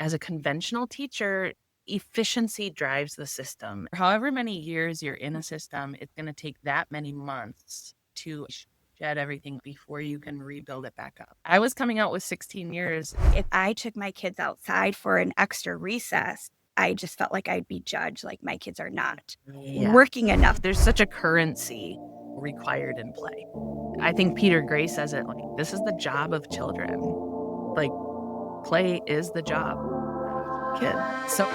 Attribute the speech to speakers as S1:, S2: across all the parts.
S1: as a conventional teacher, efficiency drives the system. However many years you're in a system, it's going to take that many months to shed everything before you can rebuild it back up. I was coming out with 16 years.
S2: If I took my kids outside for an extra recess, I just felt like I'd be judged, like my kids are not working enough.
S1: There's such a currency required in play. I think Peter Gray says it like, this is the job of children. Like, play is the job of kids. So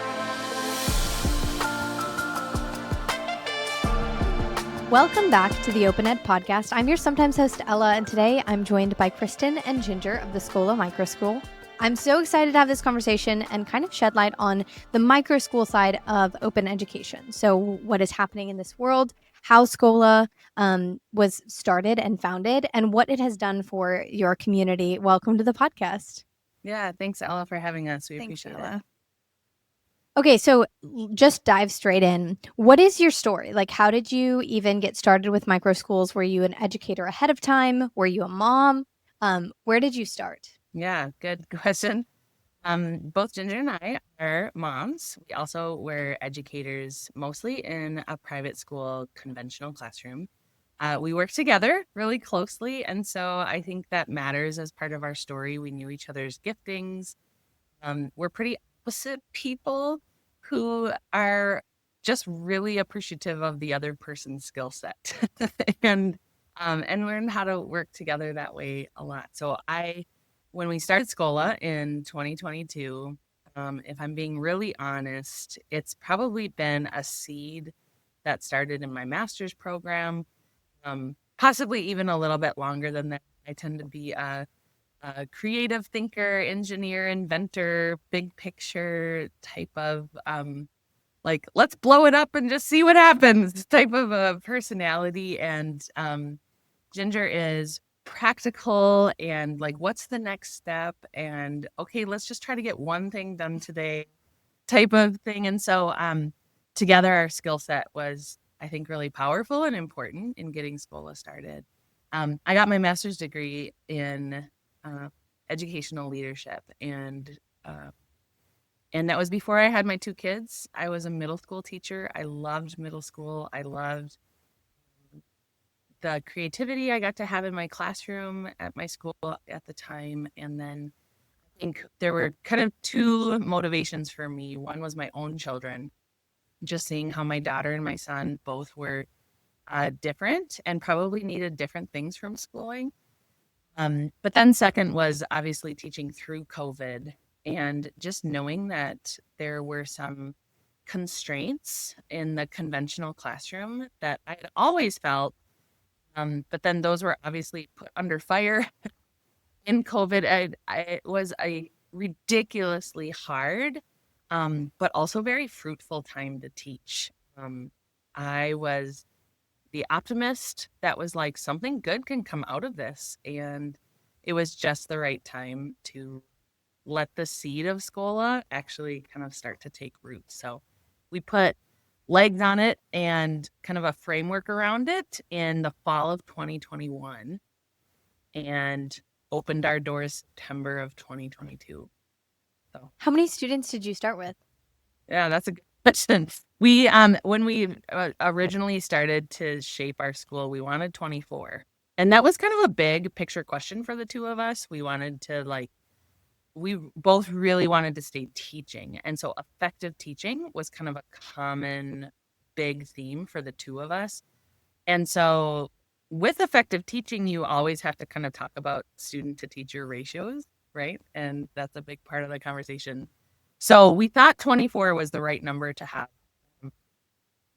S3: welcome back to the OpenEd podcast. I'm your sometimes host, Ella, and today I'm joined by Kristin and Ginger of the SKOLA Microschool. I'm so excited to have this conversation and kind of shed light on the microschool side of open education. So what is happening in this world, how Scola was started and founded, and what it has done for your community. Welcome to the podcast.
S1: Yeah, thanks, Ella, for having us. We appreciate it.
S3: Okay, so just dive straight in. What is your story? Like, how did you even get started with microschools? Were you an educator ahead of time? Were you a mom? Where did you start?
S1: Yeah, good question. Both Ginger and I are moms. We also were educators, mostly in a private school conventional classroom. We worked together really closely, and so I think that matters as part of our story. We knew each other's giftings. We're pretty opposite people who are just really appreciative of the other person's skill set and learn how to work together that way a lot. So when we started Scola in 2022, if I'm being really honest, it's probably been a seed that started in my master's program, possibly even a little bit longer than that. I tend to be a creative thinker, engineer, inventor, big picture type of like, let's blow it up and just see what happens type of a personality. And Ginger is practical and like, what's the next step? And okay, let's just try to get one thing done today type of thing. And so together our skill set was, I think, really powerful and important in getting Scola started. I got my master's degree in educational leadership, and that was before I had my two kids. I was a middle school teacher. I loved middle school. I loved the creativity I got to have in my classroom at my school at the time. And then I think there were kind of two motivations for me. One was my own children, just seeing how my daughter and my son both were different and probably needed different things from schooling. But then second was obviously teaching through COVID and just knowing that there were some constraints in the conventional classroom that I had always felt. But then those were obviously put under fire in COVID. It was a ridiculously hard, but also very fruitful time to teach. I was the optimist that was like, something good can come out of this. And it was just the right time to let the seed of Scola actually kind of start to take root. So we put legs on it and kind of a framework around it in the fall of 2021 and opened our doors September of 2022. So
S3: how many students did you start with?
S1: Yeah, that's a good question. We when we originally started to shape our school, we wanted 24. And that was kind of a big picture question for the two of us. We wanted to we both really wanted to stay teaching. And so effective teaching was kind of a common big theme for the two of us. And so with effective teaching, you always have to kind of talk about student to teacher ratios, right? And that's a big part of the conversation. So we thought 24 was the right number to have.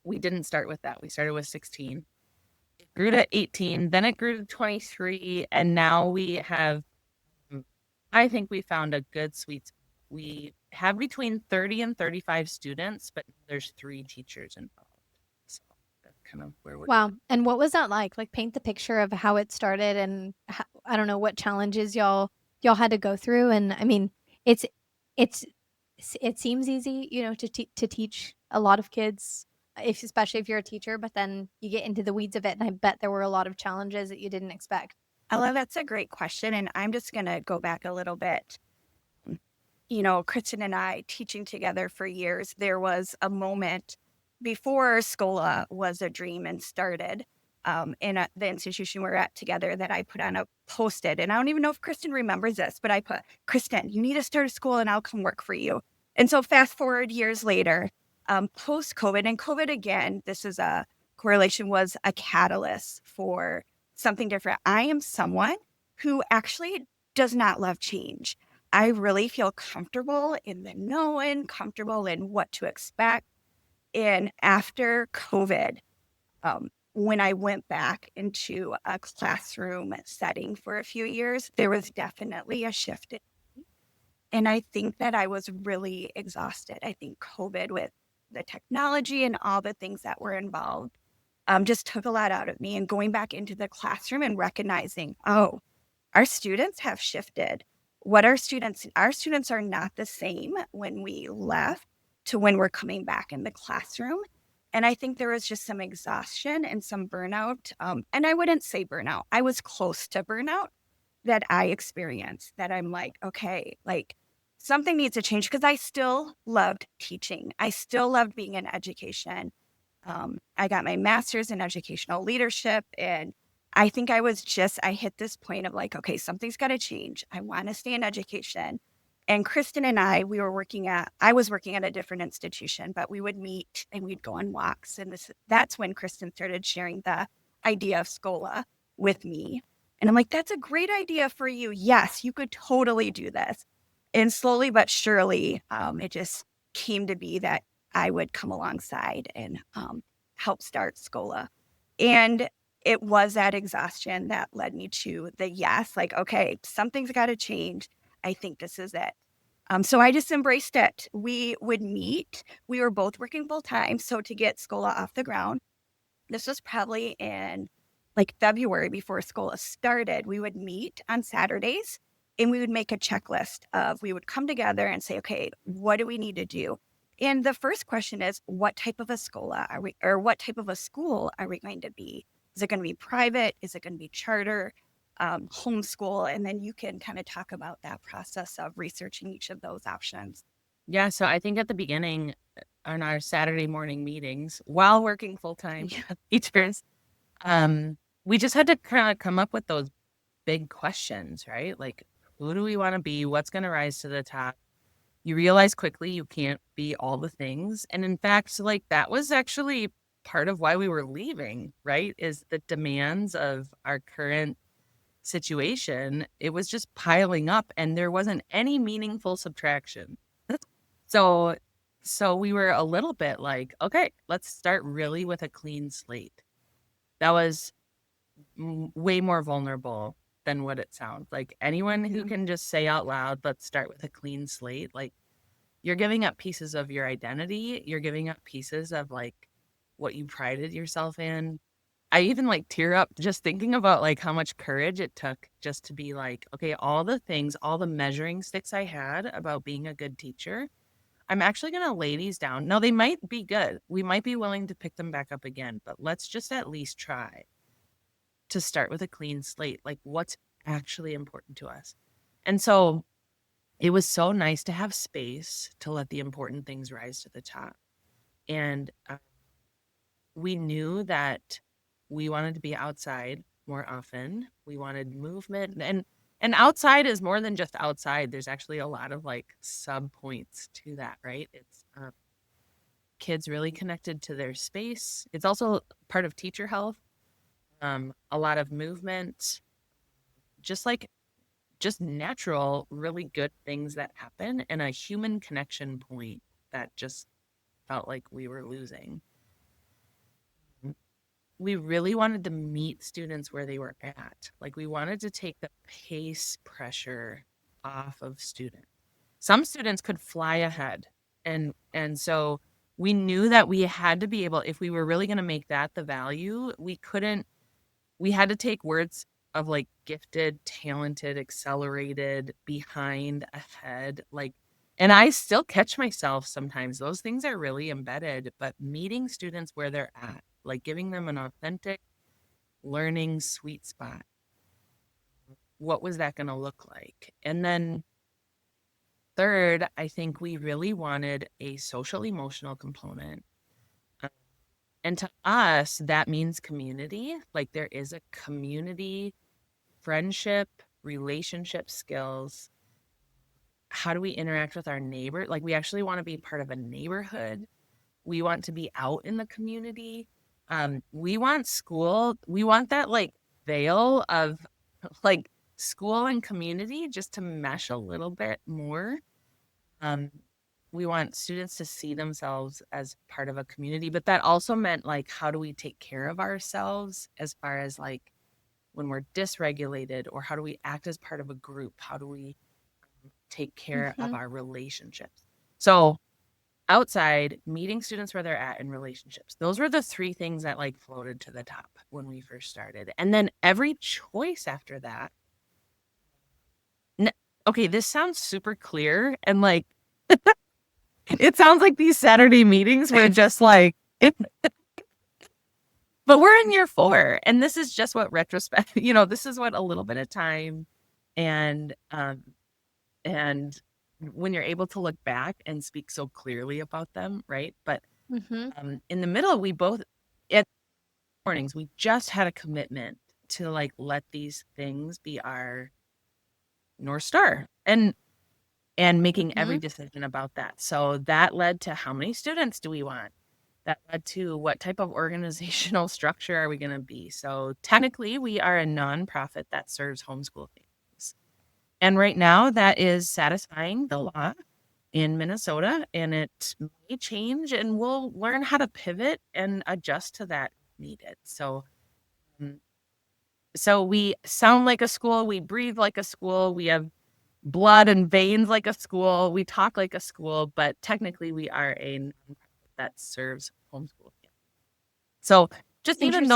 S1: We didn't start with that. We started with 16. It grew to 18, then it grew to 23, and now we have, I think we found a good sweet spot. We have between 30 and 35 students, but there's 3 teachers involved. So that's kind of where we're
S3: Wow. And what was that like? Like, paint the picture of how it started and how, I don't know what challenges y'all had to go through. And I mean, it seems easy, to teach a lot of kids, especially if you're a teacher, but then you get into the weeds of it. And I bet there were a lot of challenges that you didn't expect.
S2: Ella, that's a great question. And I'm just going to go back a little bit. Kristin and I teaching together for years, there was a moment before Scola was a dream and started in the institution we're at together that I put on a Post-it. And I don't even know if Kristin remembers this, but I put, Kristin, you need to start a school and I'll come work for you. And so fast forward years later, post-COVID and COVID again, this is a correlation, was a catalyst for something different. I am someone who actually does not love change. I really feel comfortable in the known, comfortable in what to expect. And after COVID, when I went back into a classroom setting for a few years, there was definitely a shift. And I think that I was really exhausted. I think COVID, with the technology and all the things that were involved, just took a lot out of me. And going back into the classroom and recognizing, oh, our students have shifted. Our students are not the same when we left to when we're coming back in the classroom. And I think there was just some exhaustion and some burnout. And I wouldn't say burnout. I was close to burnout that I experienced, that I'm like, okay, like something needs to change, because I still loved teaching. I still loved being in education. I got my master's in educational leadership, and I think I hit this point of like, okay, something's got to change. I want to stay in education. And Kristin and I was working at a different institution, but we would meet and we'd go on walks. And that's when Kristin started sharing the idea of Scola with me. And I'm like, that's a great idea for you. Yes, you could totally do this. And slowly but surely, it just came to be that I would come alongside and help start Scola. And it was that exhaustion that led me to the yes, like, okay, something's got to change. I think this is it. So I just embraced it. We would meet. We were both working full time. So to get Scola off the ground, this was probably in like February before Scola started. We would meet on Saturdays and we would make a checklist we would come together and say, okay, what do we need to do? And the first question is, what type of a Scola what type of a school are we going to be? Is it going to be private? Is it going to be charter, homeschool? And then you can kind of talk about that process of researching each of those options.
S1: Yeah, so I think at the beginning on our Saturday morning meetings, while working full-time teachers, we just had to kind of come up with those big questions, right? Like, who do we want to be? What's going to rise to the top? You realize quickly you can't be all the things. And in fact, like that was actually part of why we were leaving, right? Is the demands of our current situation. It was just piling up and there wasn't any meaningful subtraction. So we were a little bit like, okay, let's start really with a clean slate. That was way more vulnerable than what it sounds like. Anyone who can just say out loud, let's start with a clean slate, like you're giving up pieces of your identity. You're giving up pieces of like what you prided yourself in. I even like tear up just thinking about like how much courage it took just to be like, okay, all the things, all the measuring sticks I had about being a good teacher, I'm actually going to lay these down. Now, they might be good. We might be willing to pick them back up again, but let's just at least try to start with a clean slate. Like what's actually important to us. And so it was so nice to have space to let the important things rise to the top. And we knew that we wanted to be outside more often. We wanted movement, and outside is more than just outside. There's actually a lot of like sub points to that, right? It's kids really connected to their space. It's also part of teacher health. A lot of movement, just natural, really good things that happen, and a human connection point that just felt like we were losing. We really wanted to meet students where they were at. Like we wanted to take the pace pressure off of students. Some students could fly ahead. And so we knew that we had to be able, if we were really going to make that the value, we had to take words of like gifted, talented, accelerated, behind, ahead, like, and I still catch myself sometimes. Those things are really embedded, but meeting students where they're at, like giving them an authentic learning sweet spot. What was that going to look like? And then third, I think we really wanted a social emotional component. And to us, that means community. Like there is a community, friendship, relationship skills. How do we interact with our neighbor? Like we actually want to be part of a neighborhood. We want to be out in the community. We want that like veil of like school and community just to mesh a little bit more. We want students to see themselves as part of a community, but that also meant like, how do we take care of ourselves as far as like when we're dysregulated, or how do we act as part of a group? How do we take care of our relationships? So outside, meeting students where they're at in relationships. Those were the three things that like floated to the top when we first started. And then every choice after that. Okay, this sounds super clear and like it sounds like these Saturday meetings were just like but we're in year 4 and this is just what retrospect, this is what a little bit of time and when you're able to look back and speak so clearly about them, right? But in the middle, we both at mornings, we just had a commitment to like let these things be our North Star and making every decision about that. So that led to how many students do we want? That led to what type of organizational structure are we going to be? So technically, we are a nonprofit that serves homeschool families. And right now, that is satisfying the law in Minnesota, and it may change, and we'll learn how to pivot and adjust to that if needed. So we sound like a school, we breathe like a school, we have blood and veins like a school, we talk like a school, but technically we are a nonprofit that serves homeschool. So just even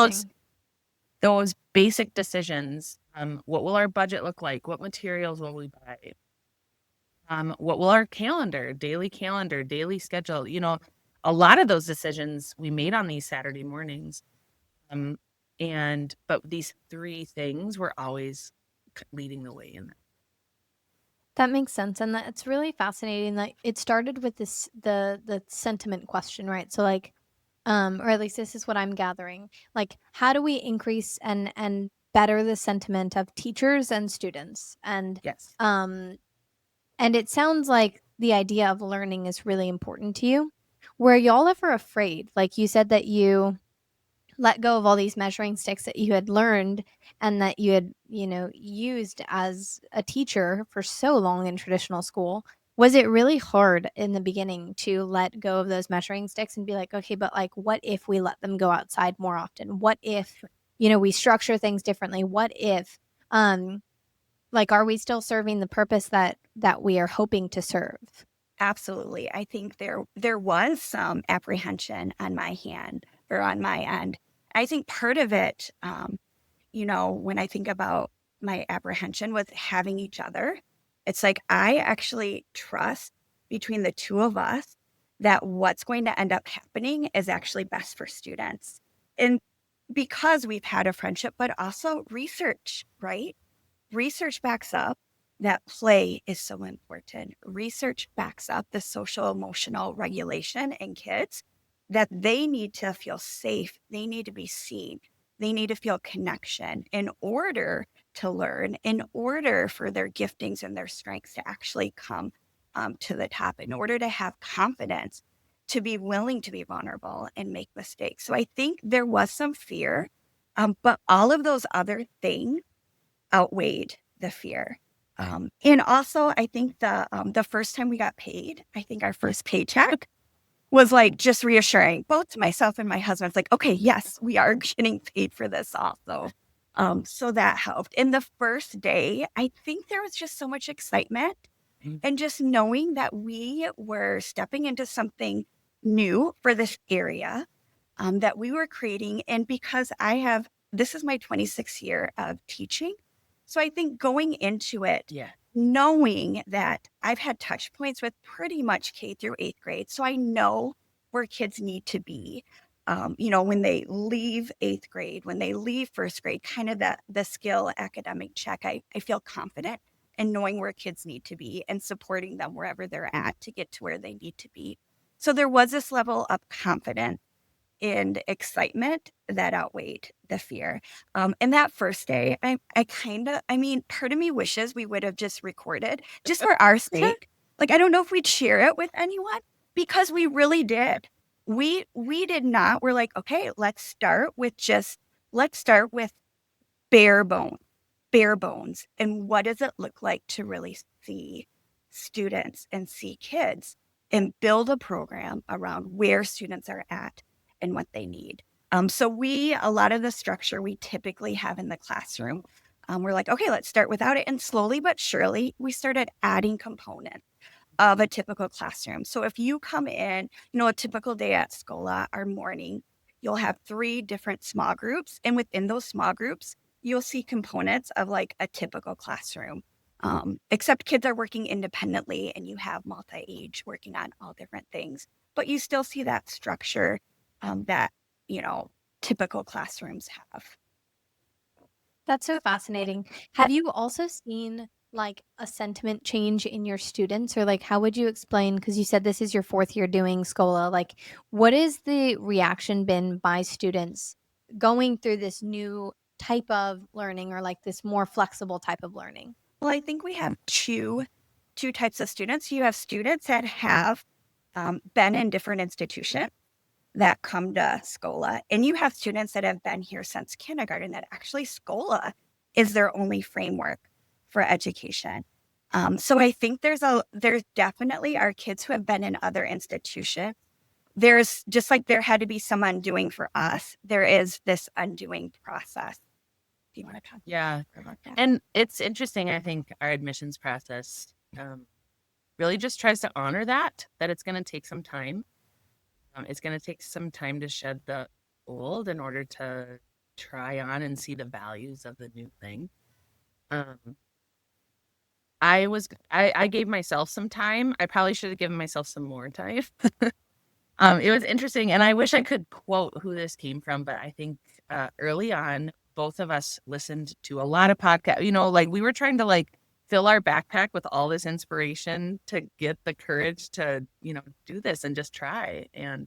S1: those basic decisions, what will our budget look like? What materials will we buy? What will our daily schedule, a lot of those decisions we made on these Saturday mornings. But these three things were always leading the way in that.
S3: That makes sense. And it's really fascinating that it started with the sentiment question, right? So like, or at least this is what I'm gathering. Like, how do we increase and better the sentiment of teachers and students? And
S1: Yes.
S3: and it sounds like the idea of learning is really important to you. Were y'all ever afraid? Like you said that you let go of all these measuring sticks that you had learned and that you had, used as a teacher for so long in traditional school. Was it really hard in the beginning to let go of those measuring sticks and be like, okay, but like, what if we let them go outside more often? What if, we structure things differently? What if, like, are we still serving the purpose that we are hoping to serve?
S2: Absolutely. I think there was some apprehension on my end. I think part of it, when I think about my apprehension was having each other. It's like I actually trust between the two of us that what's going to end up happening is actually best for students. And because we've had a friendship, but also research, right? Research backs up that play is so important. Research backs up the social emotional regulation in kids, that they need to feel safe. They need to be seen. They need to feel connection in order to learn, in order for their giftings and their strengths to actually come to the top, in order to have confidence, to be willing to be vulnerable and make mistakes. So I think there was some fear, but all of those other things outweighed the fear. And also, I think the first time we got paid, I think our first paycheck was like just reassuring both to myself and my husband. It's like, okay, yes, we are getting paid for this also. So that helped. In the first day, I think there was just so much excitement and just knowing that we were stepping into something new for this area, that we were creating. And because this is my 26th year of teaching. So I think going into it, knowing that I've had touch points with pretty much K through 8th grade. So I know where kids need to be, when they leave 8th grade, when they leave 1st grade, kind of the skill academic check. I feel confident and knowing where kids need to be and supporting them wherever they're at to get to where they need to be. So there was this level of confidence and excitement that outweighed the fear. And that first day, I mean, part of me wishes we would have just recorded just for our sake. Like, I don't know if we'd share it with anyone because we really did. We did not. We're like, okay, let's start with bare bones. And what does it look like to really see students and see kids and build a program around where students are at and what they need. So a lot of the structure we typically have in the classroom, we're like, okay, let's start without it. And slowly but surely, we started adding components of a typical classroom. So if you come in, a typical day at Scola, our morning, you'll have 3 different small groups. And within those small groups, you'll see components of like a typical classroom. Except kids are working independently and you have multi-age working on all different things. But you still see that structure that, typical classrooms have.
S3: That's so fascinating. Have you also seen like a sentiment change in your students, or like how would you explain, because you said this is your 4th year doing Scola, like what is the reaction been by students going through this new type of learning, or like this more flexible type of learning?
S2: Well, I think we have two types of students. You have students that have been in different institutions that come to Scola, and you have students that have been here since kindergarten that actually Scola is their only framework for education. So I think there's definitely our kids who have been in other institutions. There's just like there had to be some undoing for us. There is this undoing process. Do you want to talk about that?
S1: And it's interesting. I think our admissions process really just tries to honor that it's going to take some time. It's going to take some time to shed the old in order to try on and see the values of the new thing. I gave myself some time. I probably should have given myself some more time. It was interesting, and I wish I could quote who this came from, but I think early on, both of us listened to a lot of podcasts. Like we were trying to like fill our backpack with all this inspiration to get the courage to, do this and just try. And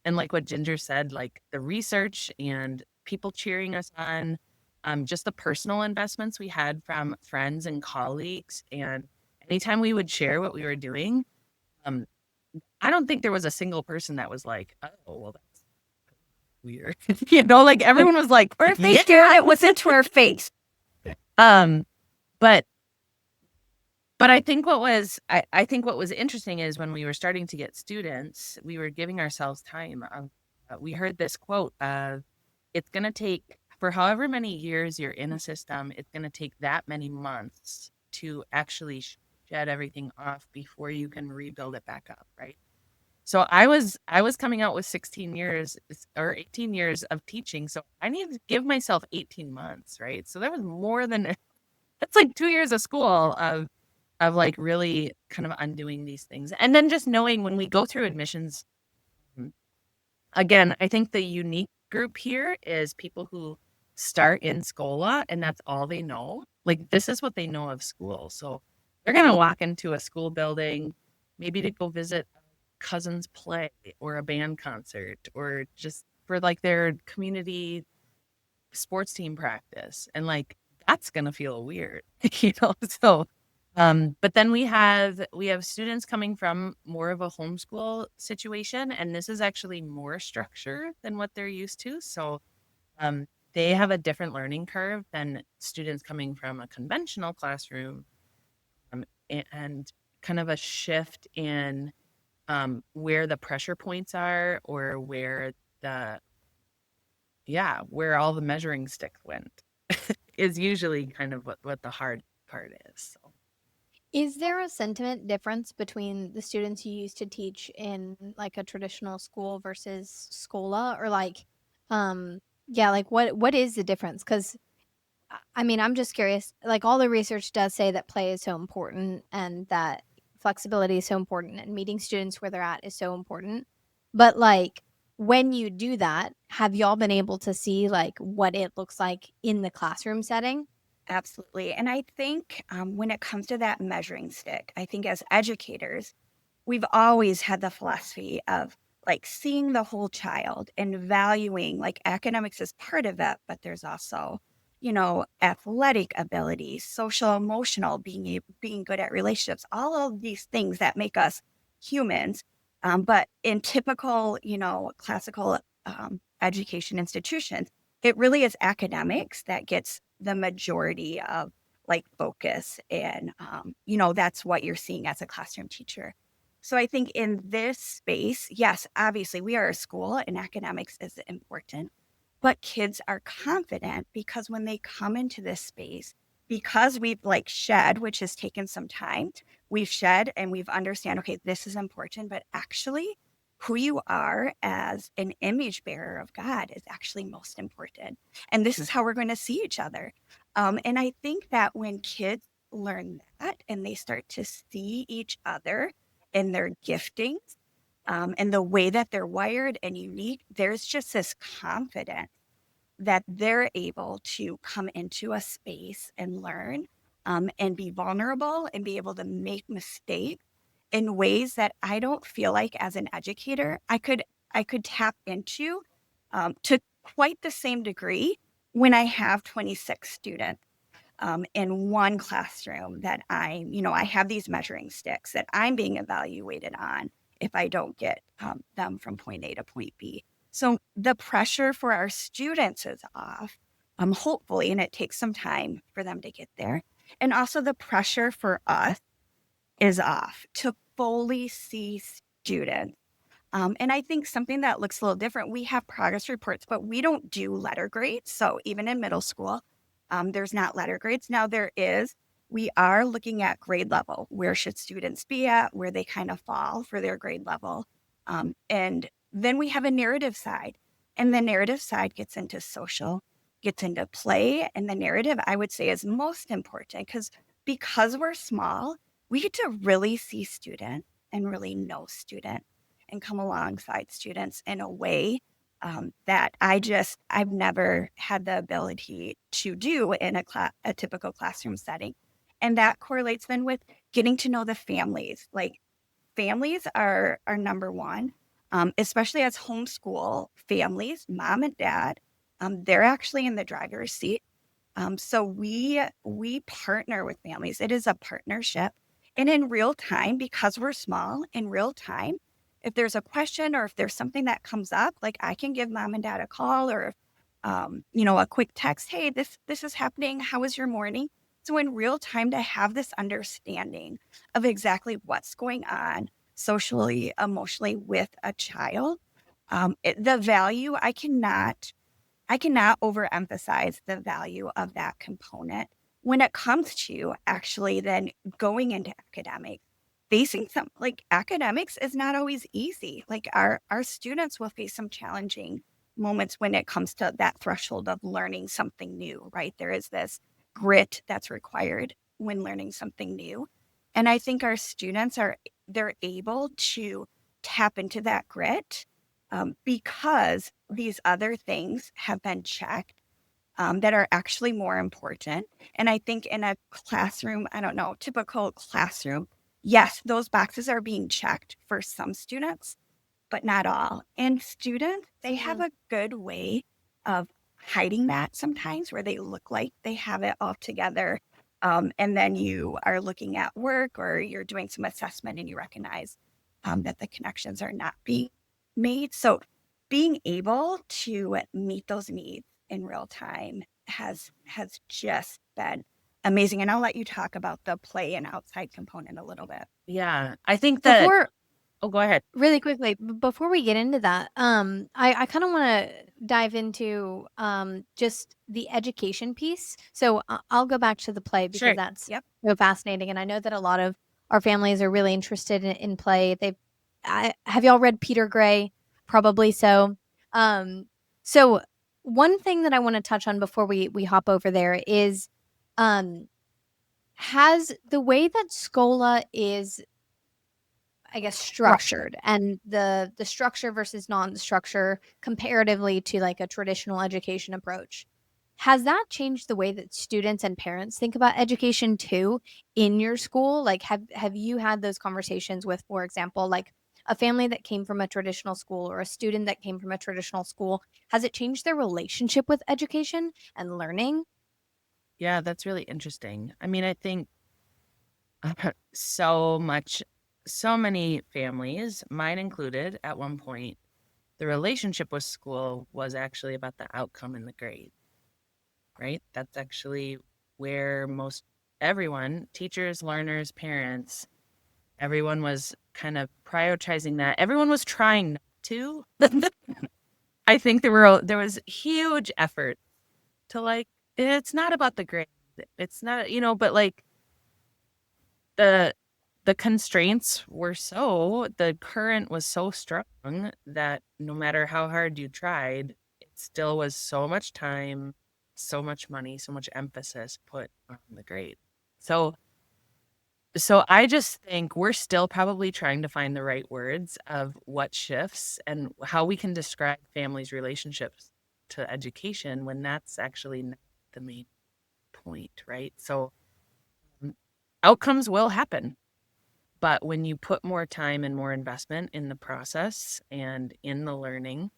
S1: like what Ginger said, like the research and people cheering us on, just the personal investments we had from friends and colleagues. And anytime we would share what we were doing, I don't think there was a single person that was like, oh, well, that's weird. Like everyone was like,
S2: or if they did, it wasn't to our face.
S1: But I think what was interesting is when we were starting to get students, we were giving ourselves time. We heard this quote of, it's going to take, for however many years you're in a system, it's going to take that many months to actually shed everything off before you can rebuild it back up, right? So I was coming out with 16 years or 18 years of teaching, so I needed to give myself 18 months, right? So that was more than, that's like 2 years of school of like really kind of undoing these things. And then just knowing when we go through admissions, again, I think the unique group here is people who start in Scola and that's all they know. Like this is what they know of school. So they're going to walk into a school building, maybe to go visit a cousin's play or a band concert, or just for like their community sports team practice. And like, that's going to feel weird, So, but then we have students coming from more of a homeschool situation, and this is actually more structure than what they're used to. So they have a different learning curve than students coming from a conventional classroom, and kind of a shift in where the pressure points are, or where all the measuring sticks went is usually kind of what the hard part is. So.
S3: Is there a sentiment difference between the students you used to teach in like a traditional school versus Scola, or like, like what is the difference? Because I mean, I'm just curious. Like all the research does say that play is so important and that flexibility is so important and meeting students where they're at is so important. But like when you do that, have y'all been able to see like what it looks like in the classroom setting?
S2: Absolutely. And I think when it comes to that measuring stick, I think as educators, we've always had the philosophy of like seeing the whole child and valuing like academics is part of it, but there's also, athletic ability, social, emotional, being good at relationships, all of these things that make us humans. But in typical, classical education institutions, it really is academics that gets the majority of like focus. And, that's what you're seeing as a classroom teacher. So I think in this space, yes, obviously we are a school and academics is important, but kids are confident because when they come into this space, because we've like shed, which has taken some time, we've shed and we've understand, okay, this is important, but actually who you are as an image bearer of God is actually most important. And this is how we're going to see each other. And I think that when kids learn that and they start to see each other in their giftings and the way that they're wired and unique, there's just this confidence that they're able to come into a space and learn and be vulnerable and be able to make mistakes in ways that I don't feel like as an educator I could tap into to quite the same degree when I have 26 students in one classroom that I have these measuring sticks that I'm being evaluated on if I don't get them from point A to point B. So the pressure for our students is off, hopefully, and it takes some time for them to get there. And also the pressure for us is off to fully see students. And I think something that looks a little different, we have progress reports, but we don't do letter grades. So even in middle school, there's not letter grades. Now we are looking at grade level. Where should students be at, where they kind of fall for their grade level. And then we have a narrative side. And the narrative side gets into social, gets into play. And the narrative, I would say, is most important because we're small, we get to really see students and really know students and come alongside students in a way that I've never had the ability to do in a typical classroom setting. And that correlates then with getting to know the families. Like families are number one, especially as homeschool families, mom and dad, they're actually in the driver's seat. So we partner with families. It is a partnership. And in real time, because we're small, in real time, if there's a question or if there's something that comes up, like I can give mom and dad a call or, a quick text. Hey, this is happening. How was your morning? So in real time, to have this understanding of exactly what's going on socially, emotionally with a child, the value I cannot overemphasize the value of that component when it comes to actually then going into academics. Facing some like academics is not always easy. Like our students will face some challenging moments when it comes to that threshold of learning something new, right? There is this grit that's required when learning something new. And I think our students they're able to tap into that grit because these other things have been checked that are actually more important. And I think in a classroom, I don't know, typical classroom, yes, those boxes are being checked for some students, but not all. And students, they have a good way of hiding that sometimes where they look like they have it all together. And then you are looking at work or you're doing some assessment and you recognize that the connections are not being made. So being able to meet those needs in real time has just been amazing. And I'll let you talk about the play and outside component a little bit.
S1: Yeah, I think that.
S3: Before
S1: Oh, go ahead.
S3: Really quickly, before we get into that, I kind of want to dive into just the education piece. So I'll go back to the play because
S1: Sure.
S3: that's
S2: Yep.
S3: so fascinating, and I know that a lot of our families are really interested in play. Have y'all read Peter Gray? Probably so. So one thing that I want to touch on before we hop over there is, has the way that Scola is, I guess, structured and the structure versus non-structure comparatively to like a traditional education approach. Has that changed the way that students and parents think about education too in your school? Like, have you had those conversations with, for example, like a family that came from a traditional school or a student that came from a traditional school? Has it changed their relationship with education and learning?
S1: Yeah, that's really interesting. I mean, I think so many families, mine included, at one point, the relationship with school was actually about the outcome and the grade, right? That's actually where most everyone, teachers, learners, parents, everyone was kind of prioritizing that. Everyone was trying not to. I think there was huge effort to like, it's not about the grade. It's not, but like the the constraints were the current was so strong that no matter how hard you tried, it still was so much time, so much money, so much emphasis put on the grade. So I just think we're still probably trying to find the right words of what shifts and how we can describe families' relationships to education when that's actually not the main point, right? So mm, outcomes will happen. But when you put more time and more investment in the process and in the learning,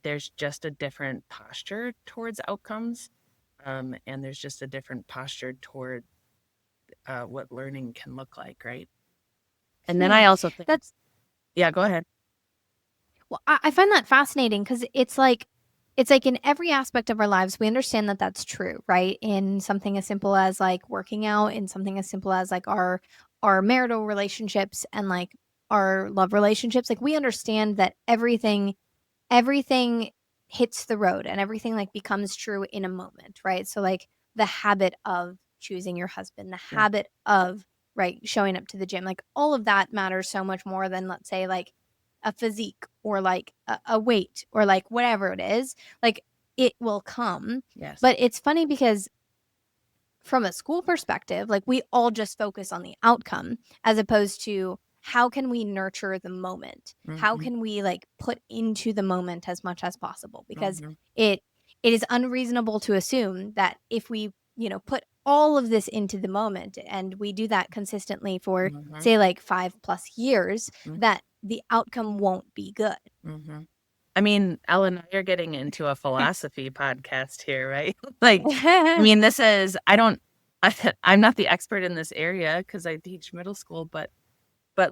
S1: there's just a different posture towards outcomes. And there's just a different posture toward what learning can look like, right? And then
S3: Yeah,
S1: I also think,
S3: that's
S1: yeah, go ahead.
S3: well, I find that fascinating because it's like in every aspect of our lives, we understand that that's true, right? In something as simple as like working out, in something as simple as like our marital relationships and like our love relationships, like we understand that everything hits the road and everything like becomes true in a moment, right? So like the habit of choosing your husband, the
S1: Yeah.
S3: habit of right showing up to the gym, like all of that matters so much more than let's say like a physique or like a weight or like whatever it is. Like it will come.
S1: Yes.
S3: But it's funny because from a school perspective, like we all just focus on the outcome as opposed to how can we nurture the moment? How
S1: Mm-hmm.
S3: can we like put into the moment as much as possible? Because
S1: Mm-hmm.
S3: it it is unreasonable to assume that if we, put all of this into the moment and we do that consistently for
S1: Mm-hmm.
S3: say like 5+ years, that the outcome won't be good.
S1: Mm-hmm. I mean, Ellen, you're getting into a philosophy podcast here, right? Like, I mean, I'm not the expert in this area because I teach middle school, but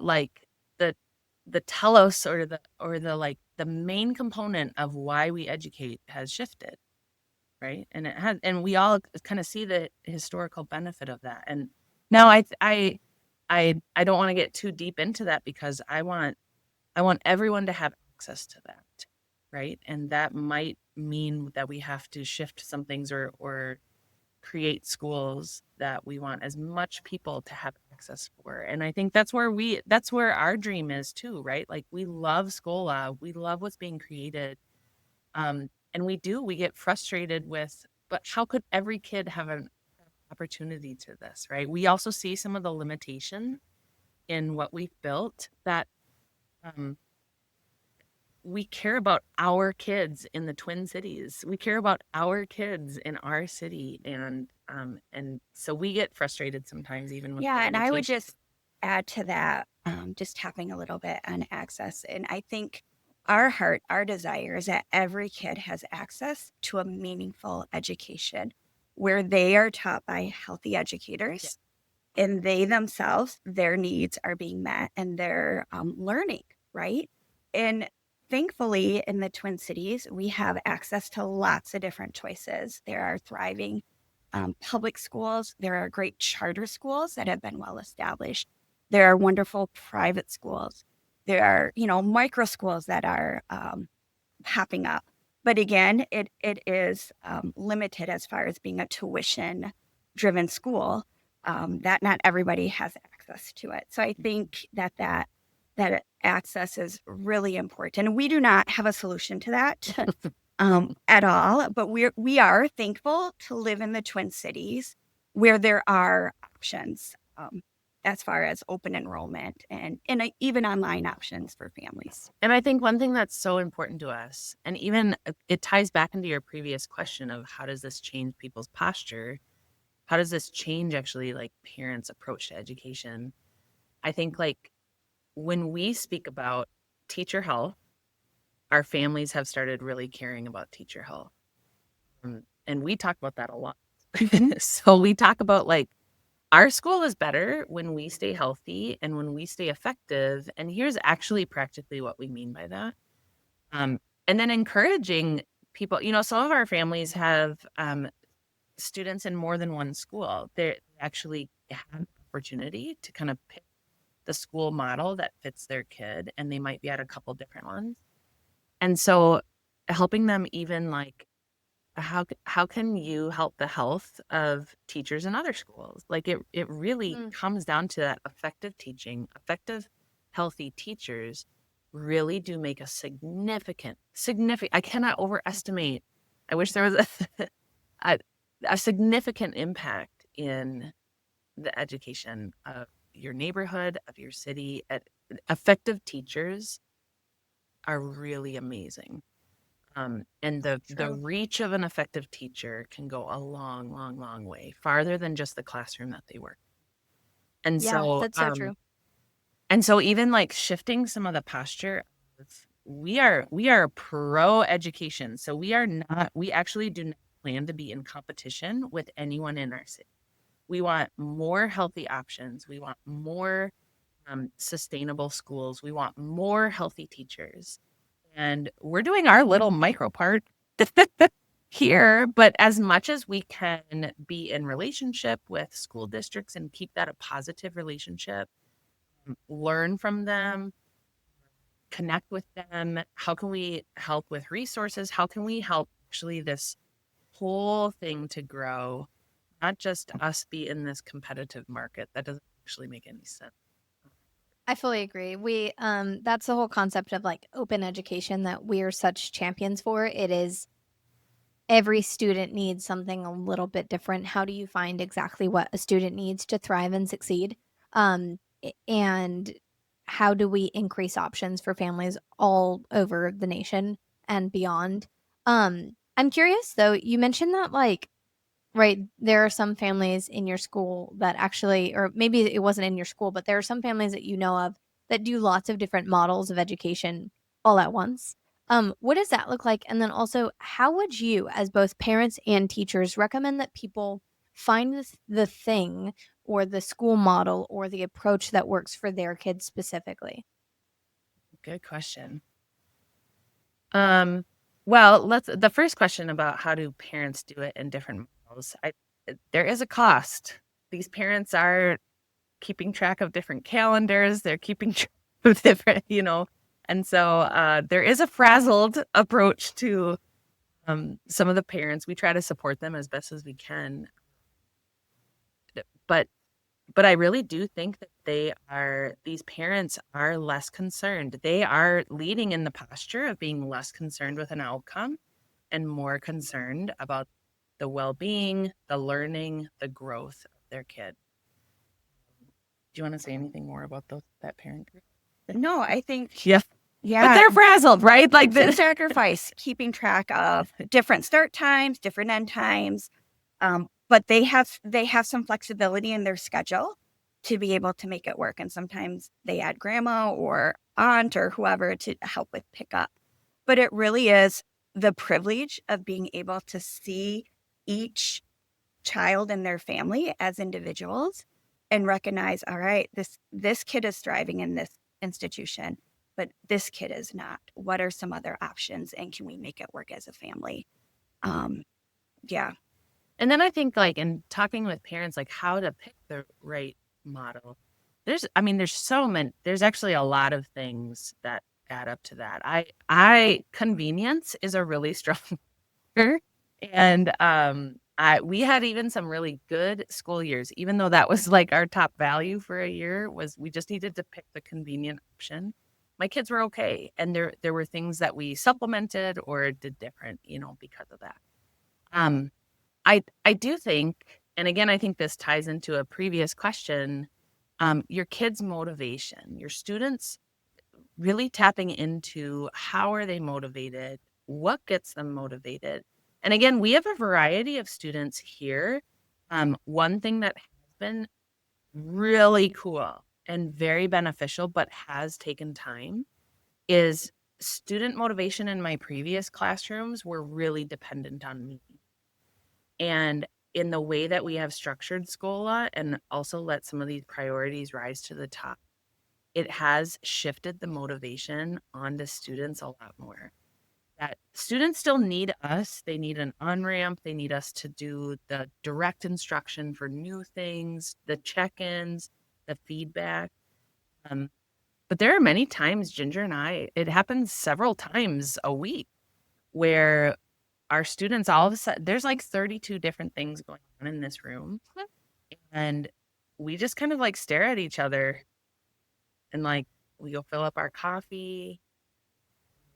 S1: like the telos or the like the main component of why we educate has shifted, right? And we all kind of see the historical benefit of that. And now I don't want to get too deep into that because I want everyone to have access to that, right? And that might mean that we have to shift some things or create schools that we want as much people to have access for. And I think that's where our dream is too, right? Like we love Scola, we love what's being created. And we get frustrated with, but how could every kid have an opportunity to this, right? We also see some of the limitation in what we've built that um, we care about our kids in the Twin Cities. We care about our kids in our city, and so we get frustrated sometimes even with the
S2: Yeah, and I would
S1: limitation.
S2: just add to that, just tapping a little bit on access. And I think our heart, our desire is that every kid has access to a meaningful education where they are taught by healthy
S1: Yeah.
S2: educators and they themselves, their needs are being met and they're learning, right? And thankfully, in the Twin Cities, we have access to lots of different choices. There are thriving public schools. There are great charter schools that have been well established. There are wonderful private schools. There are, micro schools that are popping up. But again, it is limited as far as being a tuition driven school, that not everybody has access to it. So I think that access is really important. We do not have a solution to that at all, but we are thankful to live in the Twin Cities where there are options. as far as open enrollment and even online options for families.
S1: And I think one thing that's so important to us, and even it ties back into your previous question of how does this change people's posture? How does this change actually like parents' approach to education? I think like when we speak about teacher health, our families have started really caring about teacher health. And we talk about that a lot. So we talk about like our school is better when we stay healthy and when we stay effective. And here's actually practically what we mean by that. And then encouraging people, some of our families have students in more than one school. They actually have the opportunity to kind of pick the school model that fits their kid, and they might be at a couple different ones. And so helping them even like, how can you help the health of teachers in other schools? Like it really comes down to that effective teaching. Effective, healthy teachers really do make a significant, I cannot overestimate. I wish there was a significant impact in the education of your neighborhood, of your city. Effective teachers are really amazing. And the reach of an effective teacher can go a long, long, long way, farther than just the classroom that they work. And so
S3: that's so true.
S1: And so even like shifting some of the posture, we are pro education. So we actually do not plan to be in competition with anyone in our city. We want more healthy options. We want more sustainable schools. We want more healthy teachers. And we're doing our little micro part here. But as much as we can be in relationship with school districts and keep that a positive relationship, learn from them, connect with them. How can we help with resources? How can we help actually this whole thing to grow? Not just us be in this competitive market. That doesn't actually make any sense.
S3: I fully agree. We that's the whole concept of like open education that we're such champions for. It is every student needs something a little bit different. How do you find exactly what a student needs to thrive and succeed? And how do we increase options for families all over the nation and beyond? I'm curious though, you mentioned that like right, there are some families in your school that actually, or maybe it wasn't in your school, but there are some families that you know of that do lots of different models of education all at once. What does that look like? And then also, how would you, as both parents and teachers, recommend that people find the thing or the school model or the approach that works for their kids specifically?
S1: Good question. Well, the first question about how do parents do it in different models. There is a cost. These parents are keeping track of different calendars. They're keeping track of different, and so there is a frazzled approach to some of the parents. We try to support them as best as we can, but I really do think that these parents are less concerned. They are leading in the posture of being less concerned with an outcome and more concerned about the well-being, the learning, the growth of their kid. Do you want to say anything more about that parent group?
S2: No, I think
S1: Yeah.
S2: Yeah.
S1: But they're frazzled, right? Like
S2: the sacrifice, keeping track of different start times, different end times. But they have some flexibility in their schedule to be able to make it work. And sometimes they add grandma or aunt or whoever to help with pickup. But it really is the privilege of being able to see each child and their family as individuals and recognize, all right, this kid is thriving in this institution, but this kid is not. What are some other options, and can we make it work as a family? Yeah.
S1: And then I think like in talking with parents, like how to pick the right model, there's actually a lot of things that add up to that. Convenience is a really strong factor. And we had even some really good school years, even though that was like our top value for a year was we just needed to pick the convenient option. My kids were okay. And there were things that we supplemented or did different, because of that. I do think, and again, I think this ties into a previous question. your kids' motivation, your students really tapping into how are they motivated, what gets them motivated. And again, we have a variety of students here. One thing that has been really cool and very beneficial, but has taken time, is student motivation in my previous classrooms were really dependent on me. And in the way that we have structured Scola and also let some of these priorities rise to the top, it has shifted the motivation onto students a lot more. That students still need us. They need an on-ramp. They need us to do the direct instruction for new things, the check-ins, the feedback. But there are many times, Ginger and I, it happens several times a week, where our students all of a sudden, there's like 32 different things going on in this room. And we just kind of like stare at each other and like we go fill up our coffee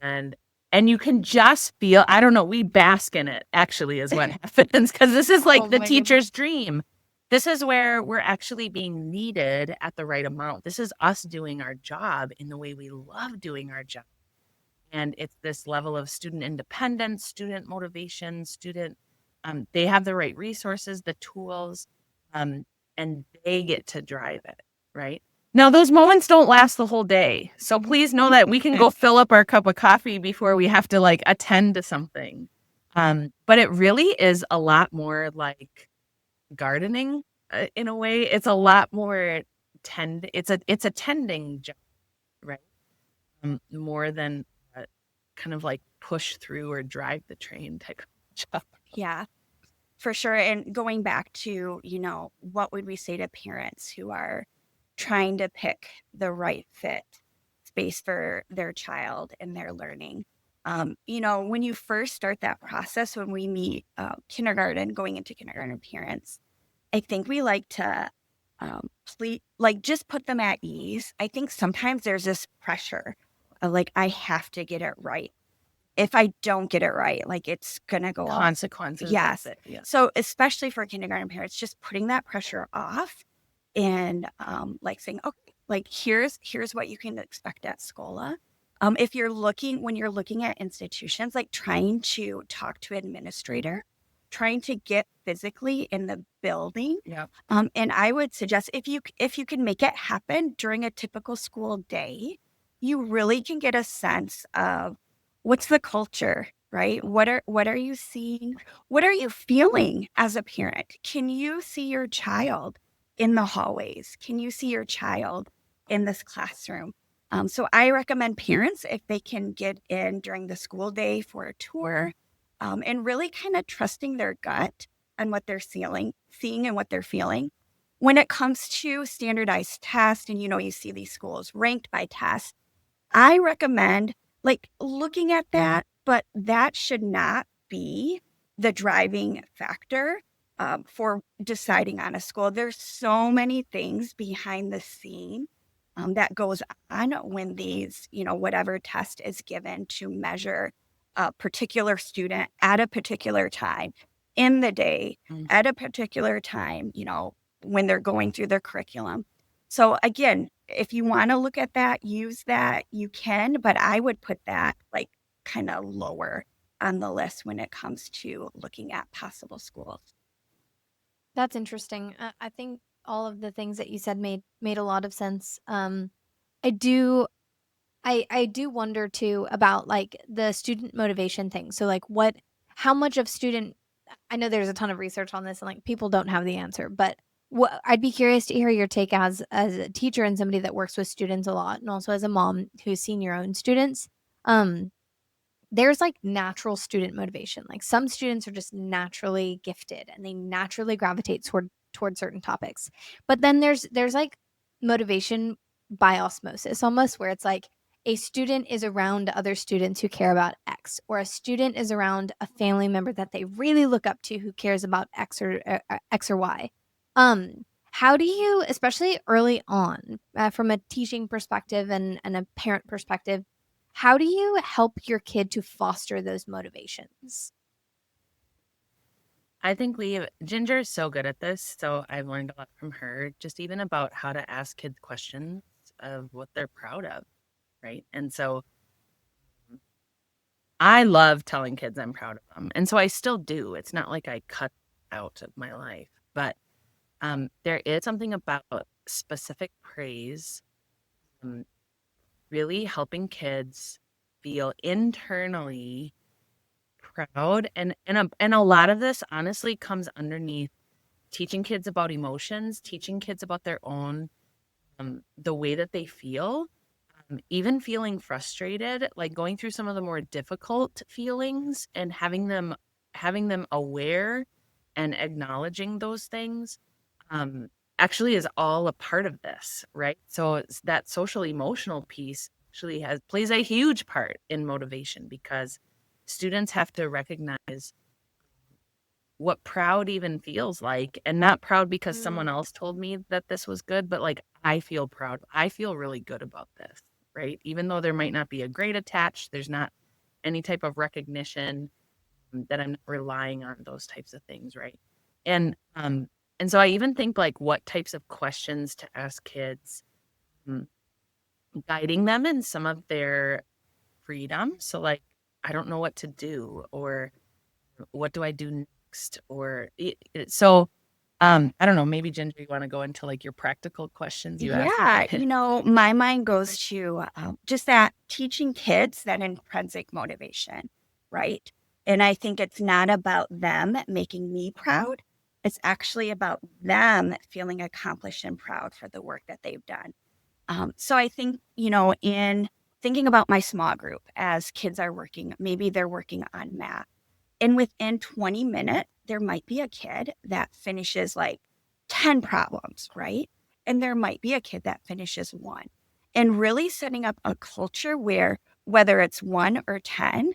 S1: and you can just feel, I don't know, we bask in it actually is what happens, because this is like the teacher's dream. This is where we're actually being needed at the right amount. This is us doing our job in the way we love doing our job. And it's this level of student independence, student motivation, they have the right resources, the tools, and they get to drive it, right? Now, those moments don't last the whole day. So please know that we can go fill up our cup of coffee before we have to like attend to something. But it really is a lot more like gardening in a way. It's a lot more it's a tending job, right? More than kind of like push through or drive the train type of job.
S2: Yeah, for sure. And going back to, what would we say to parents who are trying to pick the right fit space for their child and their learning? When you first start that process, when we meet going into kindergarten parents, I think we like to just put them at ease. I think sometimes there's this pressure of like, I have to get it right. If I don't get it right, like it's gonna go off.
S1: Consequences.
S2: Yes.
S1: Yeah.
S2: So especially for kindergarten parents, just putting that pressure off and like saying, okay, like here's what you can expect at Scola. When you're looking at institutions, like trying to talk to administrator, trying to get physically in the building.
S1: Yeah.
S2: And I would suggest if you can make it happen during a typical school day, you really can get a sense of what's the culture, right? What are you seeing? What are you feeling as a parent? Can you see your child in the hallways? Can you see your child in this classroom? So I recommend parents, if they can get in during the school day for a tour, and really kind of trusting their gut and what they're seeing and what they're feeling. When it comes to standardized tests, and you see these schools ranked by tests, I recommend like looking at that, but that should not be the driving factor for deciding on a school. There's so many things behind the scene that goes on when these, whatever test is given to measure a particular student at a particular time in the day, at a particular time, when they're going through their curriculum. So again, if you want to look at that, use that, you can, but I would put that like kind of lower on the list when it comes to looking at possible schools.
S3: That's interesting. I think all of the things that you said made a lot of sense. I do wonder too about like the student motivation thing. So like how much of student, I know there's a ton of research on this and like people don't have the answer, but I'd be curious to hear your take as a teacher and somebody that works with students a lot, and also as a mom who's seen your own students. There's like natural student motivation. Like some students are just naturally gifted and they naturally gravitate toward certain topics. But then there's like motivation by osmosis almost, where it's like a student is around other students who care about X, or a student is around a family member that they really look up to who cares about X or Y. How do you, especially early on, from a teaching perspective and a parent perspective, how do you help your kid to foster those motivations?
S1: I think Ginger is so good at this. So I've learned a lot from her, just even about how to ask kids questions of what they're proud of. Right. And so I love telling kids I'm proud of them. And so I still do. It's not like I cut out of my life, but there is something about specific praise um, really helping kids feel internally proud. And a lot of this honestly comes underneath teaching kids about emotions, teaching kids about their own, the way that they feel, even feeling frustrated, like going through some of the more difficult feelings and having them aware and acknowledging those things um, actually is all a part of this, right? So it's that social emotional piece actually plays a huge part in motivation because students have to recognize what proud even feels like, and not proud because someone else told me that this was good, but like I feel proud. I feel really good about this, right? Even though there might not be a grade attached, there's not any type of recognition that I'm not relying on those types of things, right? And and so I even think like what types of questions to ask kids, mm, guiding them in some of their freedom. So like I don't know what to do, or what do I do next? Or so I don't know, maybe Ginger, you want to go into like your practical questions you ask?
S2: Yeah, my mind goes to just that teaching kids that intrinsic motivation, right? And I think it's not about them making me proud. It's actually about them feeling accomplished and proud for the work that they've done. So I think, in thinking about my small group as kids are working, maybe they're working on math. And within 20 minutes, there might be a kid that finishes like 10 problems, right? And there might be a kid that finishes one. And really setting up a culture where whether it's 1 or 10,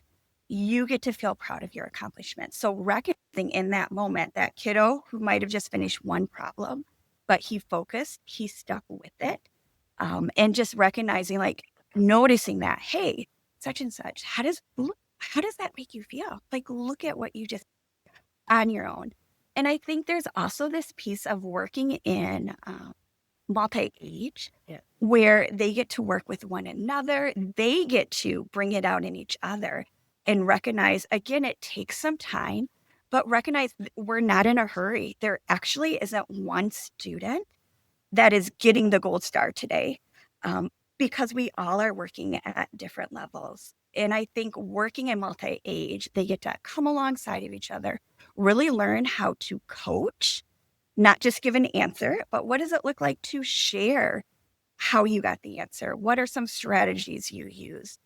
S2: you get to feel proud of your accomplishments. So recognizing in that moment that kiddo who might have just finished one problem, but he focused, he stuck with it. And just recognizing, like noticing that, hey, such and such, how does that make you feel? Like, look at what you just on your own. And I think there's also this piece of working in multi-age
S1: Yeah.
S2: where they get to work with one another. They get to bring it out in each other and recognize, again, it takes some time, but recognize we're not in a hurry. There actually isn't one student that is getting the gold star today, because we all are working at different levels. And I think working in multi-age, they get to come alongside of each other, really learn how to coach, not just give an answer, but what does it look like to share how you got the answer? What are some strategies you use?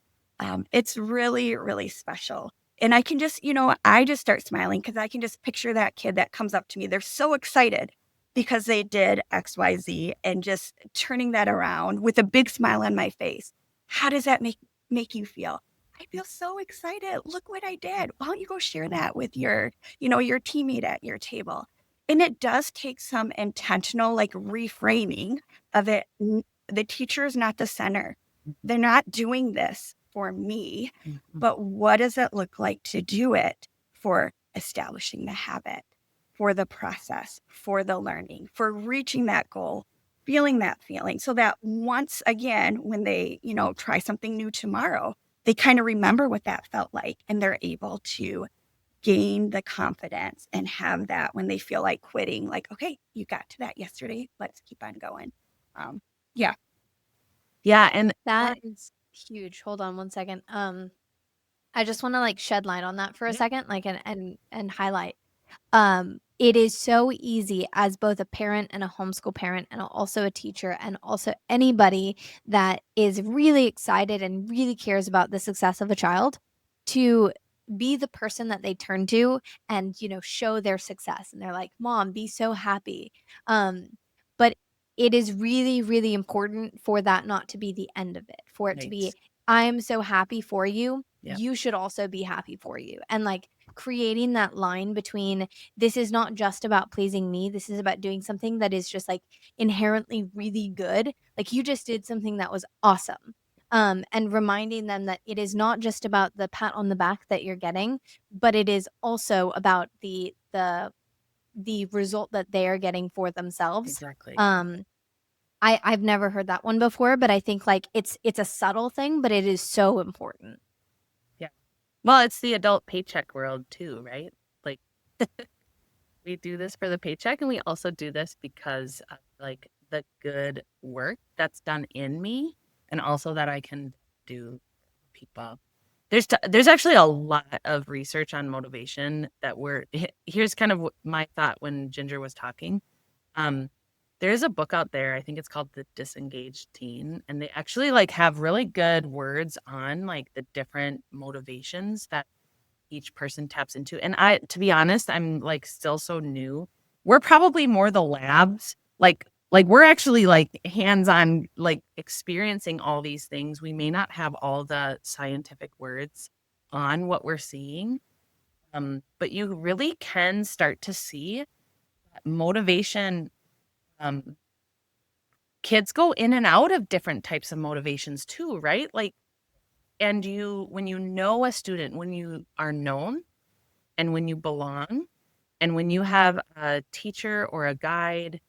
S2: It's really, really special. And I can just, I just start smiling because I can just picture that kid that comes up to me. They're so excited because they did XYZ and just turning that around with a big smile on my face. How does that make you feel? I feel so excited. Look what I did. Why don't you go share that with your teammate at your table? And it does take some intentional like reframing of it. The teacher is not the center. They're not doing this for me, but what does it look like to do it for establishing the habit, for the process, for the learning, for reaching that goal, feeling that feeling, so that once again, when they, try something new tomorrow, they kind of remember what that felt like and they're able to gain the confidence and have that when they feel like quitting, like, okay, you got to that yesterday, let's keep on going. Yeah.
S1: Yeah. And
S3: That is huge. Hold on one second. I just want to like shed light on that for a
S1: Yeah.
S3: second, like and highlight. It is so easy as both a parent and a homeschool parent and also a teacher and also anybody that is really excited and really cares about the success of a child to be the person that they turn to and, show their success. And they're like, Mom, be so happy. But it is really, really important for that not to be the end of it, for it to be,
S1: Right.
S3: I am so happy for you.
S1: Yeah.
S3: You should also be happy for you. And like creating that line between this is not just about pleasing me. This is about doing something that is just like inherently really good. Like you just did something that was awesome. and reminding them that it is not just about the pat on the back that you're getting, but it is also about the result that they are getting for themselves.
S1: Exactly.
S3: I've never heard that one before, but I think like it's a subtle thing, but it is so important.
S1: Yeah. Well, it's the adult paycheck world too, right? Like we do this for the paycheck, and we also do this because of like the good work that's done in me, and also that I can do for people. There's actually a lot of research on motivation that here's kind of my thought when Ginger was talking. There's a book out there, I think it's called The Disengaged Teen, and they actually like have really good words on like the different motivations that each person taps into. And to be honest, I'm like still so new. We're probably more the labs, like we're actually like hands-on, like experiencing all these things. We may not have all the scientific words on what we're seeing, but you really can start to see motivation. Kids go in and out of different types of motivations too, right? Like, and when you know a student, when you are known and when you belong, and when you have a teacher or a guide,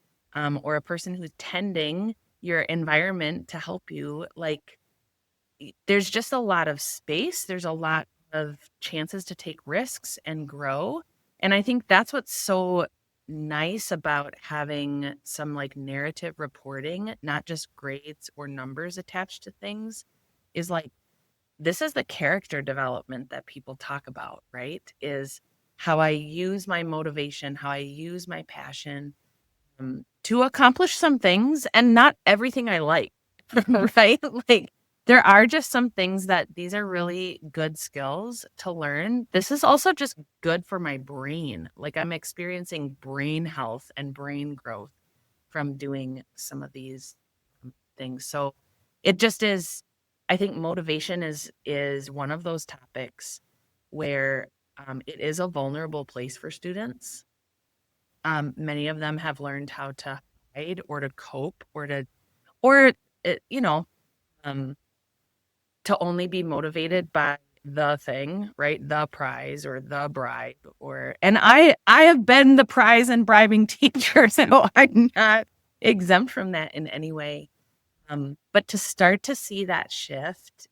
S1: or a person who's tending your environment to help you, like there's just a lot of space. There's a lot of chances to take risks and grow. And I think that's what's so nice about having some like narrative reporting, not just grades or numbers attached to things, is like this is the character development that people talk about, right? Is how I use my motivation, how I use my passion, to accomplish some things, and not everything I like, right? Like there are just some things that these are really good skills to learn. This is also just good for my brain. Like I'm experiencing brain health and brain growth from doing some of these things. So it just is, I think motivation is one of those topics where it is a vulnerable place for students. Many of them have learned how to hide or to cope or you know, to only be motivated by the thing, right? The prize or the bribe, and I have been the prize and bribing teacher, so I'm not exempt from that in any way. But to start to see that shift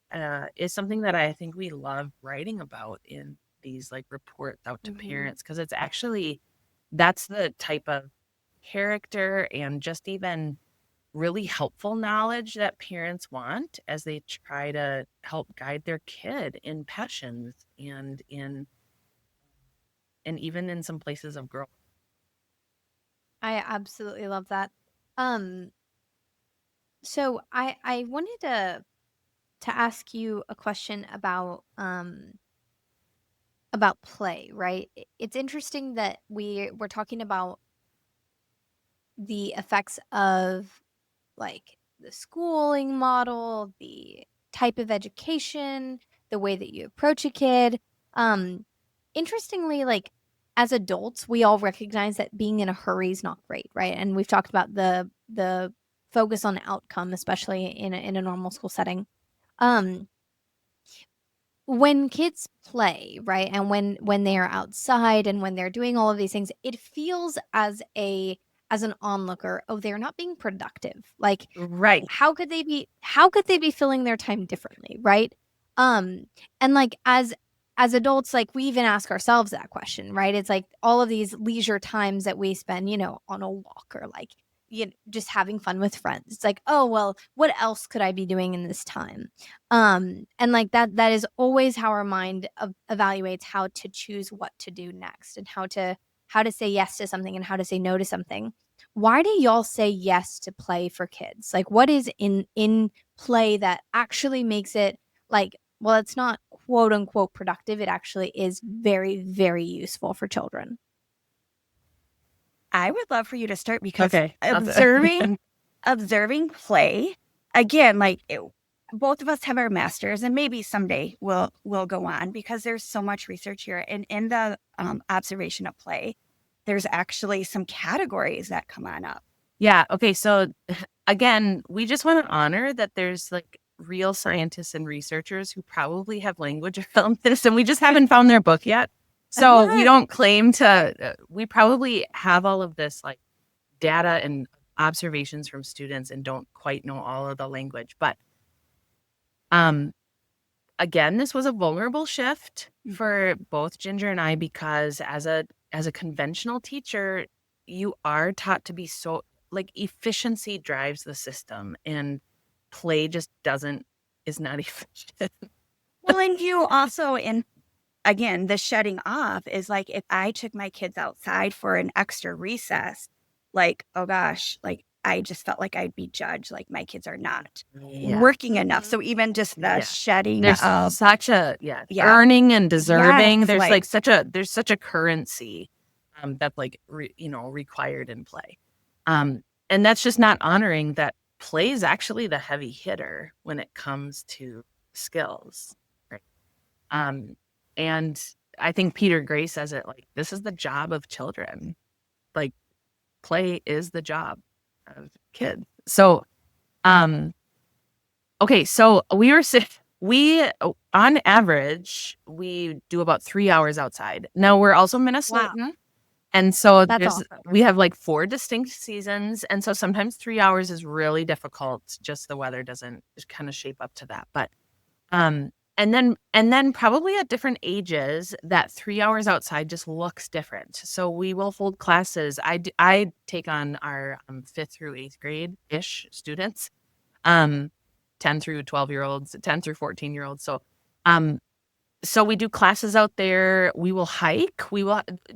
S1: is something that I think we love writing about in these like reports out to parents, because it's actually that's the type of character and just even really helpful knowledge that parents want as they try to help guide their kid in passions and even in some places of growth.
S3: I absolutely love that. So I wanted to ask you a question about play, right? It's interesting that we're talking about the effects of like the schooling model, the type of education, the way that you approach a kid. Interestingly, like as adults, we all recognize that being in a hurry is not great, right? And we've talked about the focus on outcome, especially in a normal school setting. When kids play, right, and when they are outside and when they're doing all of these things, it feels as an onlooker, oh, they're not being productive. Like,
S1: Right.
S3: how could they be filling their time differently, right? And like as adults, like we even ask ourselves that question, right? It's like all of these leisure times that we spend, on a walk or like just having fun with friends. It's like, oh well, what else could I be doing in this time? And like that is always how our mind evaluates how to choose what to do next, and how to say yes to something and how to say no to something. Why do y'all say yes to play for kids? Like what is in play that actually makes it like, well, it's not quote unquote productive, it actually is very, very useful for children?
S2: I would love for you to start, because
S1: Okay.
S2: observing play again, like both of us have our masters, and maybe someday we'll go on, because there's so much research here. And in the observation of play, there's actually some categories that come on up.
S1: Yeah. Okay. So again, we just want to honor that there's like real scientists and researchers who probably have language around this, and we just haven't found their book yet. So we don't claim to, we probably have all of this like data and observations from students and don't quite know all of the language. But again, this was a vulnerable shift for both Ginger and I, because as a conventional teacher, you are taught to be so like efficiency drives the system, and play just is not efficient.
S2: Well, and you also, and again, the shutting off is like, if I took my kids outside for an extra recess, like, oh gosh, like I just felt like I'd be judged. Like my kids are not working enough. So even just the shedding
S1: There's
S2: of
S1: such a earning and deserving.
S2: Yes,
S1: There's
S2: like
S1: such a currency that's like required in play. And that's just not honoring that play is actually the heavy hitter when it comes to skills. Right. And I think Peter Gray says it like, this is the job of children. Like play is the job of kids. So, okay. So we on average, we do about 3 hours outside. Now we're also Minnesotan. Wow. And so
S3: awesome.
S1: We have like 4 distinct seasons. And so sometimes 3 hours is really difficult. Just the weather doesn't kind of shape up to that. But, and then probably at different ages, that 3 hours outside just looks different. So we will hold classes. I take on our 5th through 8th grade-ish students, 10 through 12-year-olds, 10 through 14-year-olds. So we do classes out there. We will hike.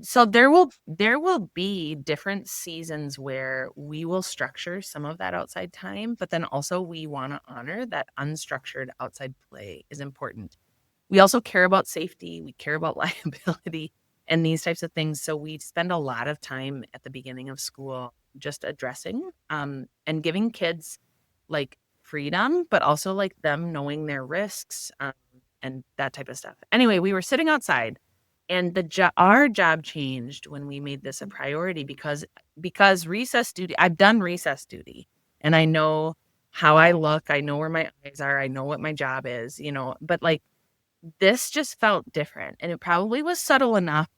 S1: So there will be different seasons where we will structure some of that outside time, but then also we want to honor that unstructured outside play is important. We also care about safety. We care about liability and these types of things. So we spend a lot of time at the beginning of school just addressing and giving kids like freedom, but also like them knowing their risks. And that type of stuff. Anyway, we were sitting outside, and our job changed when we made this a priority because recess duty. I've done recess duty, and I know how I look. I know where my eyes are. I know what my job is. But like this just felt different, and it probably was subtle enough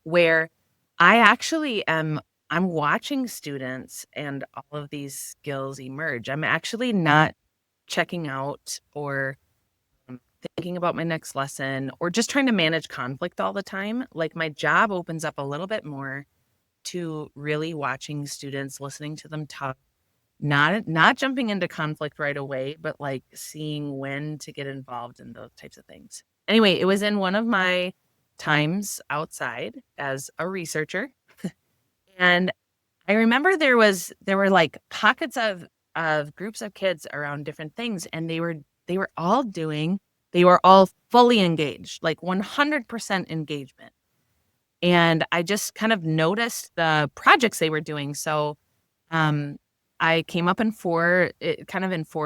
S1: where I actually I'm watching students and all of these skills emerge. I'm actually not checking out or thinking about my next lesson or just trying to manage conflict all the time. Like my job opens up a little bit more to really watching students, listening to them talk, not jumping into conflict right away, but like seeing when to get involved in those types of things. Anyway, it was in one of my times outside as a researcher. And I remember there were like pockets of groups of kids around different things, and they were all fully engaged, like 100% engagement. And I just kind of noticed the projects they were doing. So I came up in 4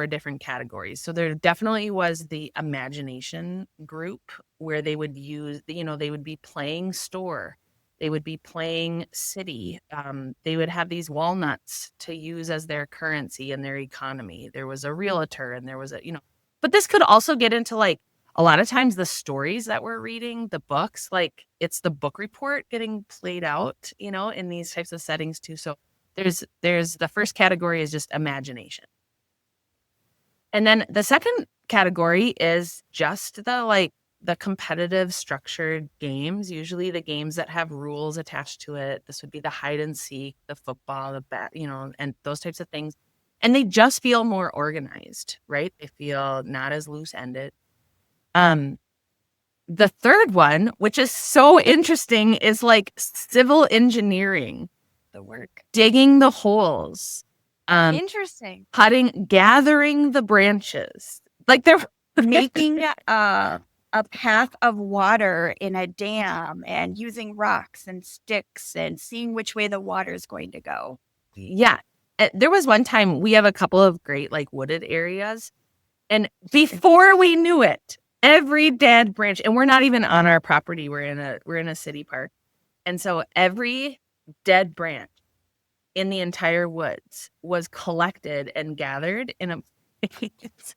S1: different categories. So there definitely was the imagination group where they would they would be playing store. They would be playing city. They would have these walnuts to use as their currency in their economy. There was a realtor, and there was but this could also get into like a lot of times the stories that we're reading, the books, like it's the book report getting played out, in these types of settings too. So there's the first category is just imagination. And then the second category is just the competitive structured games, usually the games that have rules attached to it. This would be the hide and seek, the football, the bat, and those types of things. And they just feel more organized, right? They feel not as loose-ended. The third one, which is so interesting, is like civil engineering.
S2: the work.
S1: Digging the holes.
S3: Interesting.
S1: Gathering the branches. Like they're
S2: Making a path of water in a dam and using rocks and sticks and seeing which way the water is going to go.
S1: Yeah. There was one time we have a couple of great like wooded areas, and before we knew it, every dead branch, and we're not even on our property, we're in a city park. And so every dead branch in the entire woods was collected and gathered in a place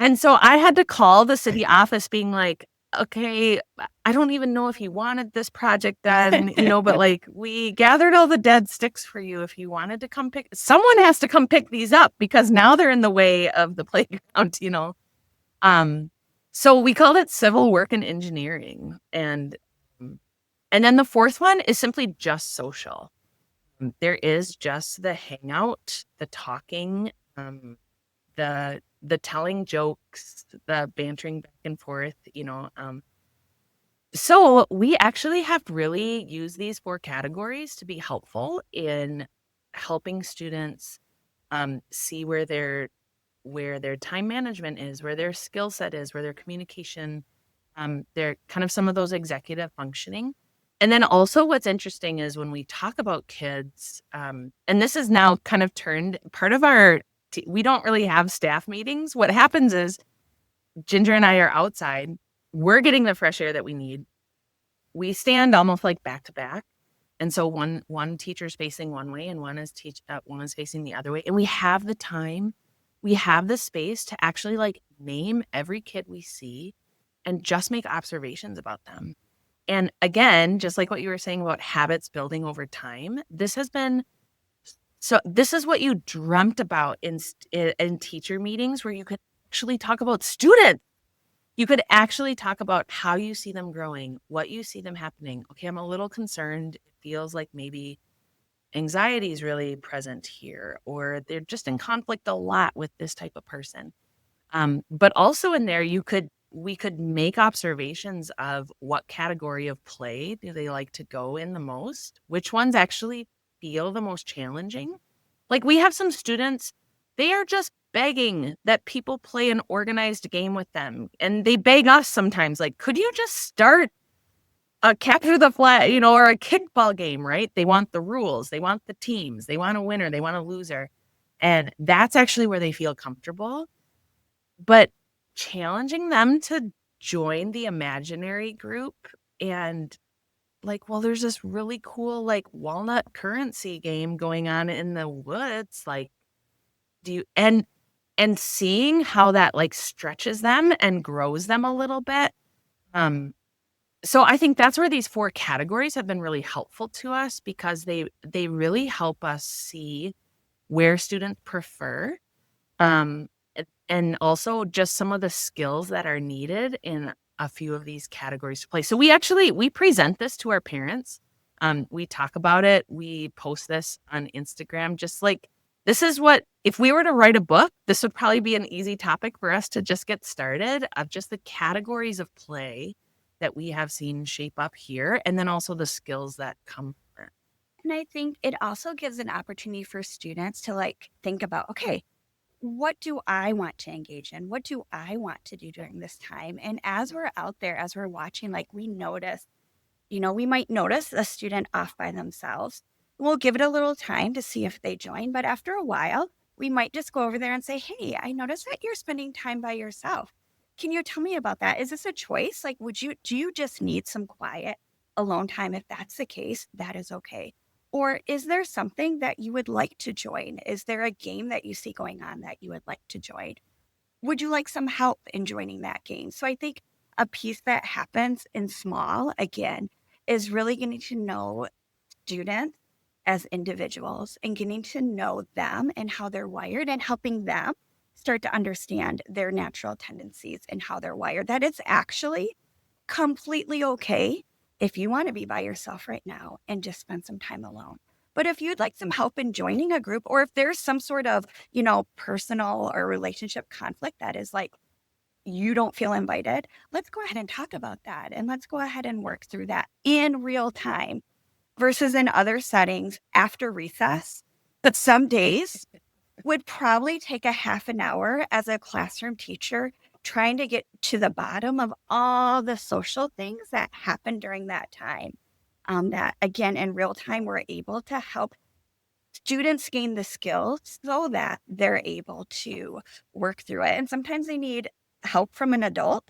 S1: And so I had to call the city office being like, okay, I don't even know if he wanted this project done, but like we gathered all the dead sticks for you. If you wanted to come someone has to come pick these up because now they're in the way of the playground. So we called it civil work and engineering. And then the fourth one is simply just social. There is just the hangout, the talking, the telling jokes, the bantering back and forth. So we actually have really used these 4 categories to be helpful in helping students see where their time management is, where their skill set is, where their communication, their kind of some of those executive functioning. And then also what's interesting is when we talk about kids, and this is now kind of turned part of we don't really have staff meetings. What happens is Ginger and I are outside. We're getting the fresh air that we need. We stand almost like back to back. And so one teacher's facing one way and one is facing the other way. And we have the time, we have the space to actually like name every kid we see and just make observations about them. And again, just like what you were saying about habits building over time, this is what you dreamt about in teacher meetings where you could actually talk about students. You could actually talk about how you see them growing, what you see them happening. Okay, I'm a little concerned. It feels like maybe anxiety is really present here, or they're just in conflict a lot with this type of person. But also in there, we could make observations of what category of play do they like to go in the most, which ones actually feel the most challenging. Like we have some students, they are just begging that people play an organized game with them. And they beg us sometimes, like, could you just start a capture the flag, or a kickball game, right? They want the rules. They want the teams. They want a winner. They want a loser. And that's actually where they feel comfortable. But challenging them to join the imaginary group and like, well, there's this really cool like walnut currency game going on in the woods. Like, and seeing how that like stretches them and grows them a little bit. So I think that's where these 4 categories have been really helpful to us because they really help us see where students prefer. And also just some of the skills that are needed in a few of these categories to play. So we present this to our parents. We talk about it. We post this on Instagram, just like this is what, if we were to write a book, this would probably be an easy topic for us to just get started of just the categories of play that we have seen shape up here. And then also the skills that come from it.
S2: And I think it also gives an opportunity for students to like think about, okay, what do I want to engage in? What do I want to do during this time? And as we're out there, as we're watching, like we notice, we might notice a student off by themselves. We'll give it a little time to see if they join. But after a while, we might just go over there and say, hey, I noticed that you're spending time by yourself. Can you tell me about that? Is this a choice? Like, do you just need some quiet alone time? If that's the case, that is okay. Or is there something that you would like to join? Is there a game that you see going on that you would like to join? Would you like some help in joining that game? So I think a piece that happens in small, again, is really getting to know students as individuals and getting to know them and how they're wired and helping them start to understand their natural tendencies and how they're wired. That it's actually completely okay if you want to be by yourself right now and just spend some time alone. But if you'd like some help in joining a group, or if there's some sort of, personal or relationship conflict that is like, you don't feel invited, let's go ahead and talk about that. And let's go ahead and work through that in real time versus in other settings after recess. But some days would probably take a half an hour as a classroom teacher trying to get to the bottom of all the social things that happen during that time. That again, in real time, we're able to help students gain the skills so that they're able to work through it. And sometimes they need help from an adult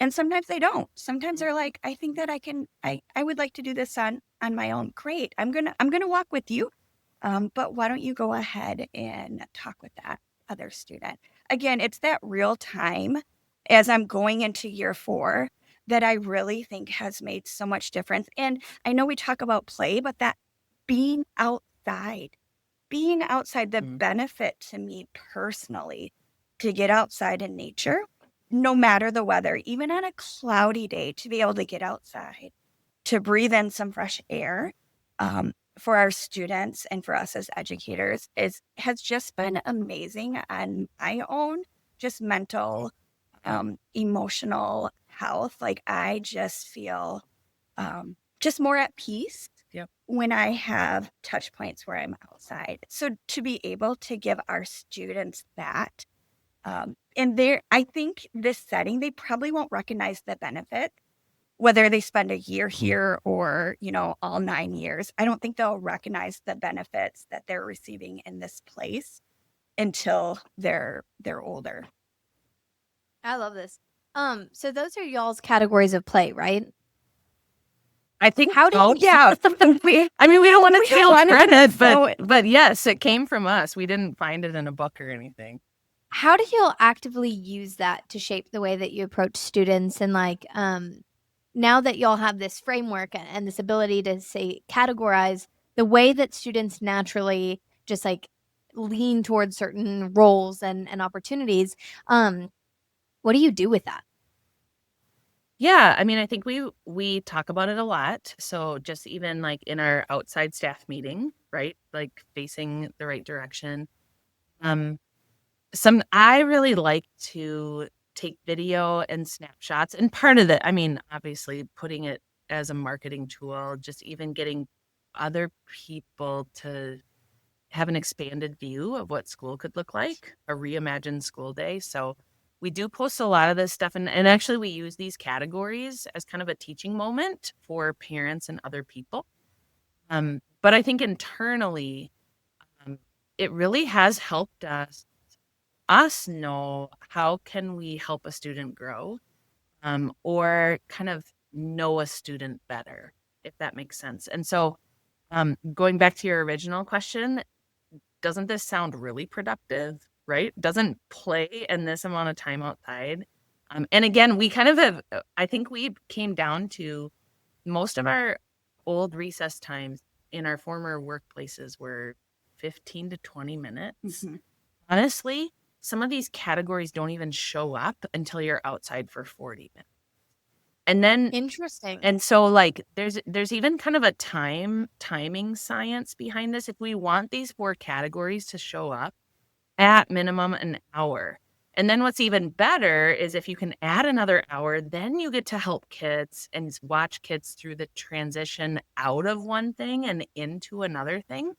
S2: and sometimes they don't. Sometimes they're like, I think that I would like to do this on my own. Great. I'm going to walk with you. But why don't you go ahead and talk with that other student? again, it's that real time as I'm going into year 4 that I really think has made so much difference. And I know we talk about play, but that being outside, the
S1: Mm.
S2: benefit to me personally to get outside in nature, no matter the weather, even on a cloudy day, to be able to get outside, to breathe in some fresh air, for our students and for us as educators has just been amazing on my own, just mental, emotional health. Like I just feel just more at peace
S1: Yep.
S2: when I have touch points where I'm outside. So to be able to give our students that, and I think this setting, they probably won't recognize the benefit, whether they spend a year here or, all 9 years. I don't think they'll recognize the benefits that they're receiving in this place until they're older.
S3: I love this. So those are y'all's categories of play, right?
S1: I think.
S3: How do
S1: Oh
S3: you-
S1: yeah. I mean, we don't want to
S2: We
S1: take
S2: don't wanna
S1: credit,
S2: throw it-
S1: but yes, it came from us. We didn't find it in a book or anything.
S3: How do y'all actively use that to shape the way that you approach students? And like, now that y'all have this framework and this ability to say categorize the way that students naturally just like lean towards certain roles and opportunities, what do you do with that?
S1: Yeah, I mean, I think we talk about it a lot. So just even like in our outside staff meeting, right? Like facing the right direction. I really like to take video and snapshots, and part of it, I mean, obviously putting it as a marketing tool, just even getting other people to have an expanded view of what school could look like, a reimagined school day. So we do post a lot of this stuff, and actually we use these categories as kind of a teaching moment for parents and other people. But I think internally, it really has helped us know how can we help a student grow, or kind of know a student better, if that makes sense. And so going back to your original question, doesn't this sound really productive, right? Doesn't play in this amount of time outside. And again, we kind of have, I think we came down to most of our old recess times in our former workplaces were 15 to 20 minutes. Honestly, some of these categories don't even show up until you're outside for 40 minutes. And then
S3: Interesting.
S1: and so like there's even kind of a timing science behind this. If we want these 4 categories to show up, at minimum an hour. And then what's even better is if you can add another hour, then you get to help kids and watch kids through the transition out of one thing and into another thing.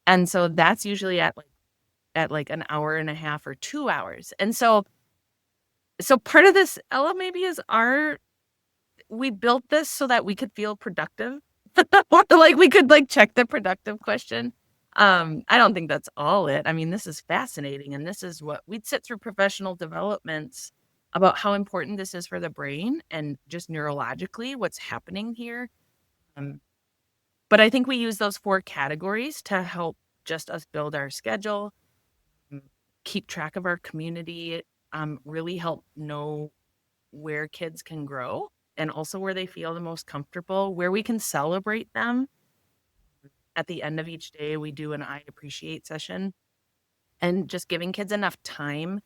S1: And so that's usually at like an hour and a half or 2 hours. And so part of this, Ella, maybe is we built this so that we could feel productive. Like we could like check the productive question. I don't think that's all it. I mean, this is fascinating. And this is what we'd sit through professional developments about how important this is for the brain and just neurologically what's happening here. But I think we use those 4 categories to help just us build our schedule, keep track of our community, really help know where kids can grow and also where they feel the most comfortable, where we can celebrate them. At the end of each day, we do an I appreciate session, and just giving kids enough time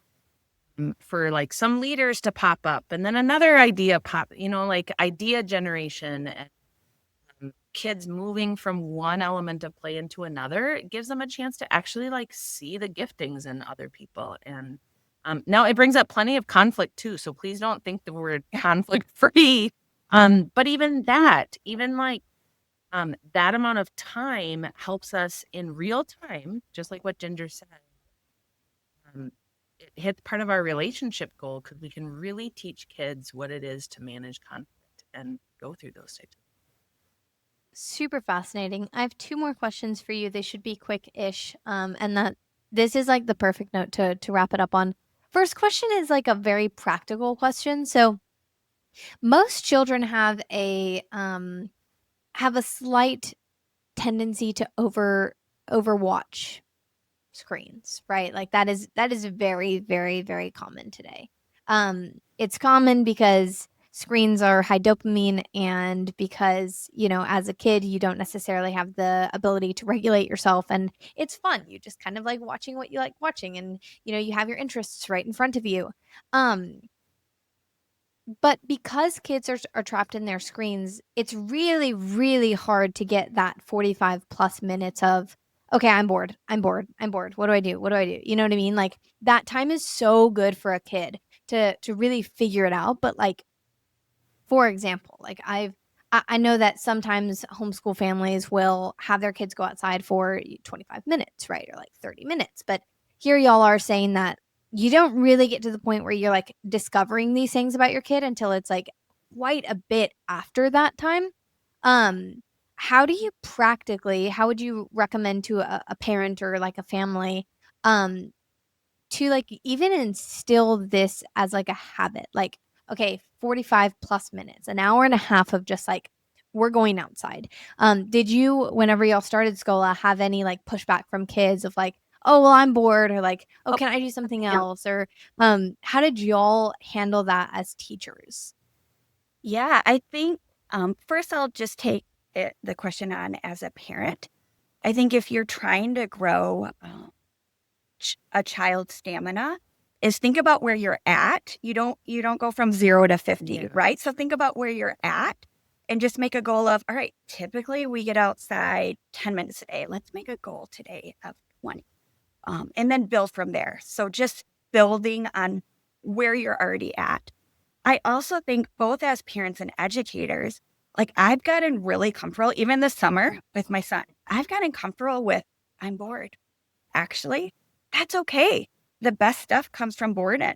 S1: for like some leaders to pop up and then another idea pop, like idea generation and kids moving from one element of play into another. It gives them a chance to actually like see the giftings in other people. And now it brings up plenty of conflict too. So please don't think that we're conflict free. But even that amount of time helps us in real time, just like what Ginger said. It hits part of our relationship goal because we can really teach kids what it is to manage conflict and go through those types of things.
S3: Super fascinating. I have 2 more questions for you. They should be quick-ish. And that this is like the perfect note to wrap it up on. First question is like a very practical question. So most children have a slight tendency to overwatch screens, right? Like that is very, very, very common today. It's common because screens are high dopamine, and because, you know, as a kid, you don't necessarily have the ability to regulate yourself, and it's fun. You just kind of like watching what you like watching, and, you know, you have your interests right in front of you. Um, but because kids are trapped in their screens, it's really, really hard to get that 45 plus minutes of, okay, I'm bored. I'm bored. I'm bored. What do I do? What do I do? You know what I mean? Like that time is so good for a kid to really figure it out. But like, for example, like I know that sometimes homeschool families will have their kids go outside for 25 minutes, right? Or like 30 minutes. But here y'all are saying that you don't really get to the point where you're like discovering these things about your kid until it's like quite a bit after that time. Um, how do you practically, how would you recommend to a parent or like a family um to like even instill this as like a habit? Like, okay, 45 plus minutes, an hour and a half of just like we're going outside. Did you, whenever y'all started Scola, have any like pushback from kids of like, oh well, I'm bored, or like, oh, can I do something else? Or how did y'all handle that as teachers?
S2: Yeah, I think first I'll just take the question on as a parent. I think if you're trying to grow a child's stamina, is think about where you're at. You don't go from 0 to 50,
S1: Yeah.
S2: right? So think about where you're at and just make a goal of, all right, typically we get outside 10 minutes a day. Let's make a goal today of 20. And then build from there. So just building on where you're already at. I also think both as parents and educators, like I've gotten really comfortable, even this summer with my son, I've gotten comfortable with, I'm bored. Actually, that's okay. The best stuff comes from boredom.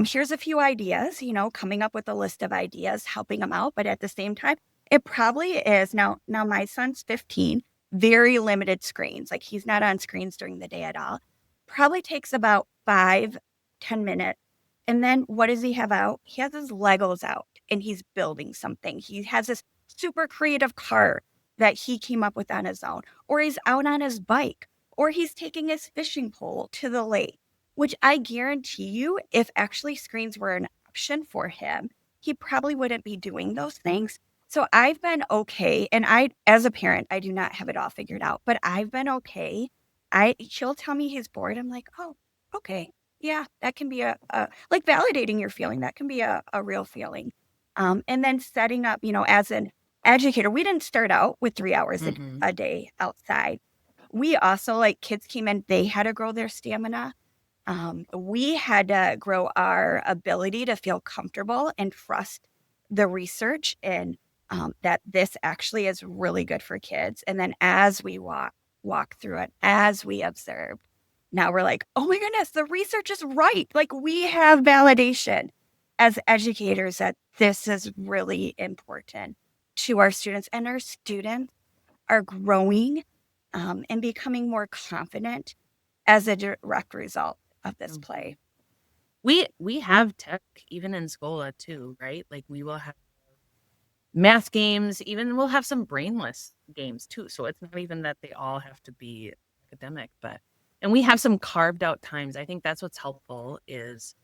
S2: Here's a few ideas, coming up with a list of ideas, helping them out. But at the same time, it probably is now my son's 15, very limited screens. Like he's not on screens during the day at all. Probably takes about 5-10 minutes. And then what does he have out? He has his Legos out and he's building something. He has this super creative car that he came up with on his own, or he's out on his bike, or he's taking his fishing pole to the lake, which I guarantee you, if actually screens were an option for him, he probably wouldn't be doing those things. So I've been okay. And as a parent, I do not have it all figured out, but I've been okay. She'll tell me he's bored. I'm like, oh, okay. Yeah, that can be like validating your feeling. That can be a real feeling. And then setting up, as an educator, we didn't start out with 3 hours a day outside. We also, like, kids came in, they had to grow their stamina. We had to grow our ability to feel comfortable and trust the research and that this actually is really good for kids. And then as we walk through it, as we observed, now we're like, oh my goodness, the research is right. Like we have validation as educators that this is really important to our students, and our students are growing and becoming more confident as a direct result of this play.
S1: We have tech even in Scola too, right? Like we will have math games, even we'll have some brainless games too. So it's not even that they all have to be academic, and we have some carved out times. I think that's what's helpful is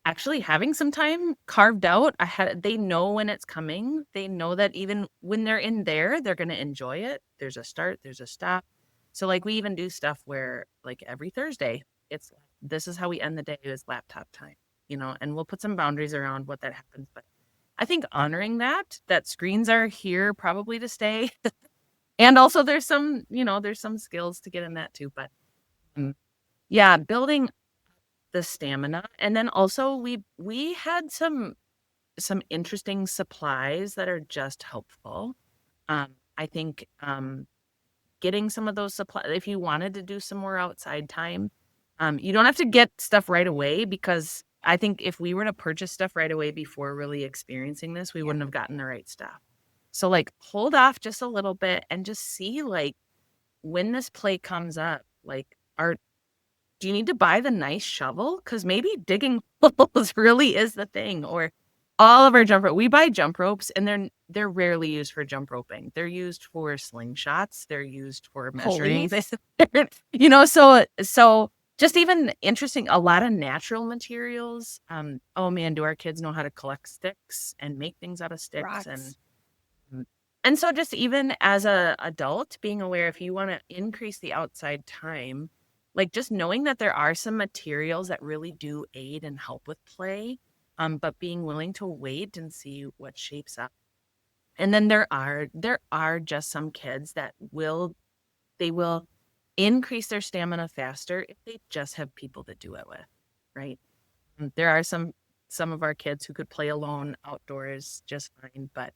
S1: actually having some time carved out. They know when it's coming. They know that even when they're in there, they're going to enjoy it. There's a start, there's a stop. So like we even do stuff where like every Thursday, this is how we end the day is laptop time, and we'll put some boundaries around what that happens. But I think honoring that screens are here probably to stay. And also there's some skills to get in that too. But yeah, building the stamina. And then also we had some interesting supplies that are just helpful. I think getting some of those supplies, if you wanted to do some more outside time, you don't have to get stuff right away, because I think if we were to purchase stuff right away before really experiencing this, we wouldn't have gotten the right stuff. So like hold off just a little bit and just see like when this play comes up, like do you need to buy the nice shovel? Because maybe digging holes really is the thing. Or all of our jump rope. We buy jump ropes, and they're rarely used for jump roping. They're used for slingshots. They're used for measuring. So just even interesting. A lot of natural materials. Oh man, do our kids know how to collect sticks and make things out of sticks?
S2: Rocks.
S1: And so just even as a adult, being aware if you want to increase the outside time, like just knowing that there are some materials that really do aid and help with play, but being willing to wait and see what shapes up. And then there are just some kids that will increase their stamina faster if they just have people to do it with, right? There are some of our kids who could play alone outdoors just fine, but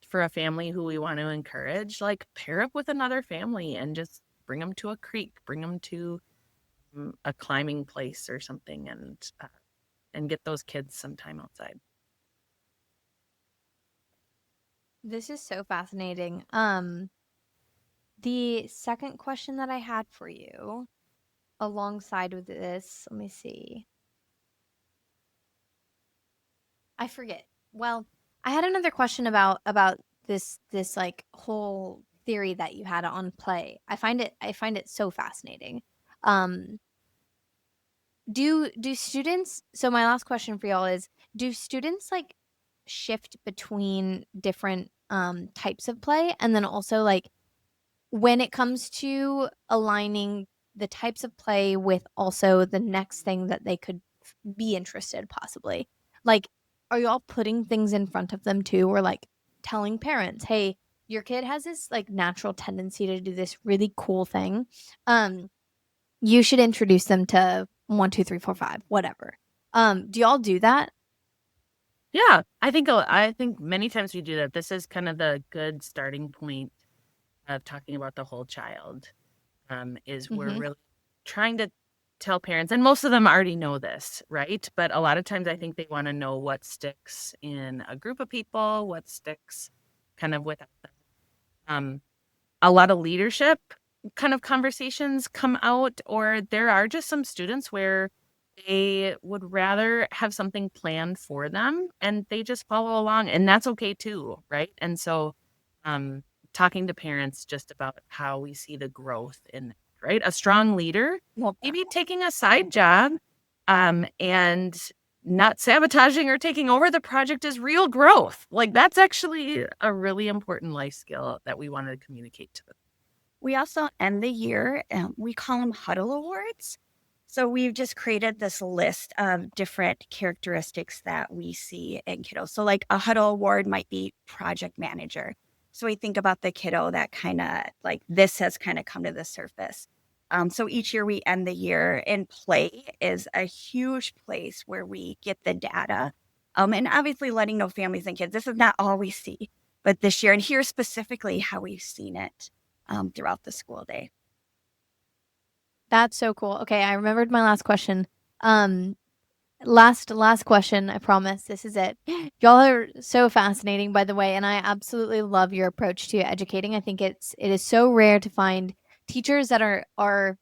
S1: for a family who we want to encourage, like pair up with another family and just bring them to a creek, bring them to a climbing place or something, and get those kids some time outside.
S3: This is so fascinating. The second question that I had for you alongside with this, let me see. I forget. Well, I had another question about this like whole theory that you had on play. I find it so fascinating. Do students, so my last question for y'all is, do students like shift between different types of play? And then also like when it comes to aligning the types of play with also the next thing that they could be interested possibly, like are y'all putting things in front of them too, or like telling parents, hey, your kid has this like natural tendency to do this really cool thing, you should introduce them to 1 2 3 4 5 whatever. Do y'all do that?
S1: Yeah, I think many times we do that. This is kind of the good starting point of talking about the whole child. Is we're really trying to tell parents, and most of them already know this, right? But a lot of times I think they want to know what sticks in a group of people, what sticks kind of without them. A lot of leadership kind of conversations come out, or there are just some students where they would rather have something planned for them and they just follow along, and that's okay too, right? And so talking to parents just about how we see the growth in that, right? A strong leader, maybe taking a side job and not sabotaging or taking over the project is real growth. Like that's actually a really important life skill that we wanted to communicate to them.
S2: We also end the year, we call them huddle awards. So we've just created this list of different characteristics that we see in kiddos. So like a huddle award might be project manager. So we think about the kiddo that kind of like this has kind of come to the surface. So each year we end the year, and play is a huge place where we get the data. And obviously letting know families and kids, this is not all we see, but this year, and here's specifically how we've seen it throughout the school day.
S3: That's so cool. Okay, I remembered my last question. Last question, I promise. This is it. Y'all are so fascinating, by the way, and I absolutely love your approach to educating. I think it is so rare to find teachers that are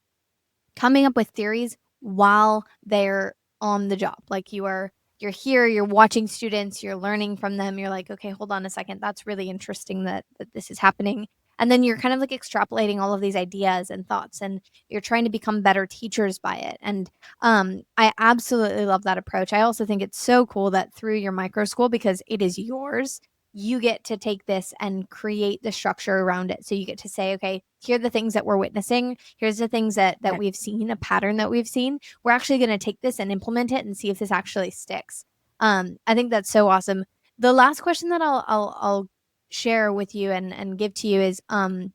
S3: coming up with theories while they're on the job. Like you're here, you're watching students, you're learning from them. You're like, okay, hold on a second. That's really interesting that this is happening. And then you're kind of like extrapolating all of these ideas and thoughts, and you're trying to become better teachers by it. And I absolutely love that approach. I also think it's so cool that through your micro school, because it is yours, you get to take this and create the structure around it. So you get to say, okay, here are the things that we're witnessing. Here's the things that we've seen, a pattern that we've seen. We're actually going to take this and implement it and see if this actually sticks. I think that's so awesome. The last question that I'll share with you and give to you is when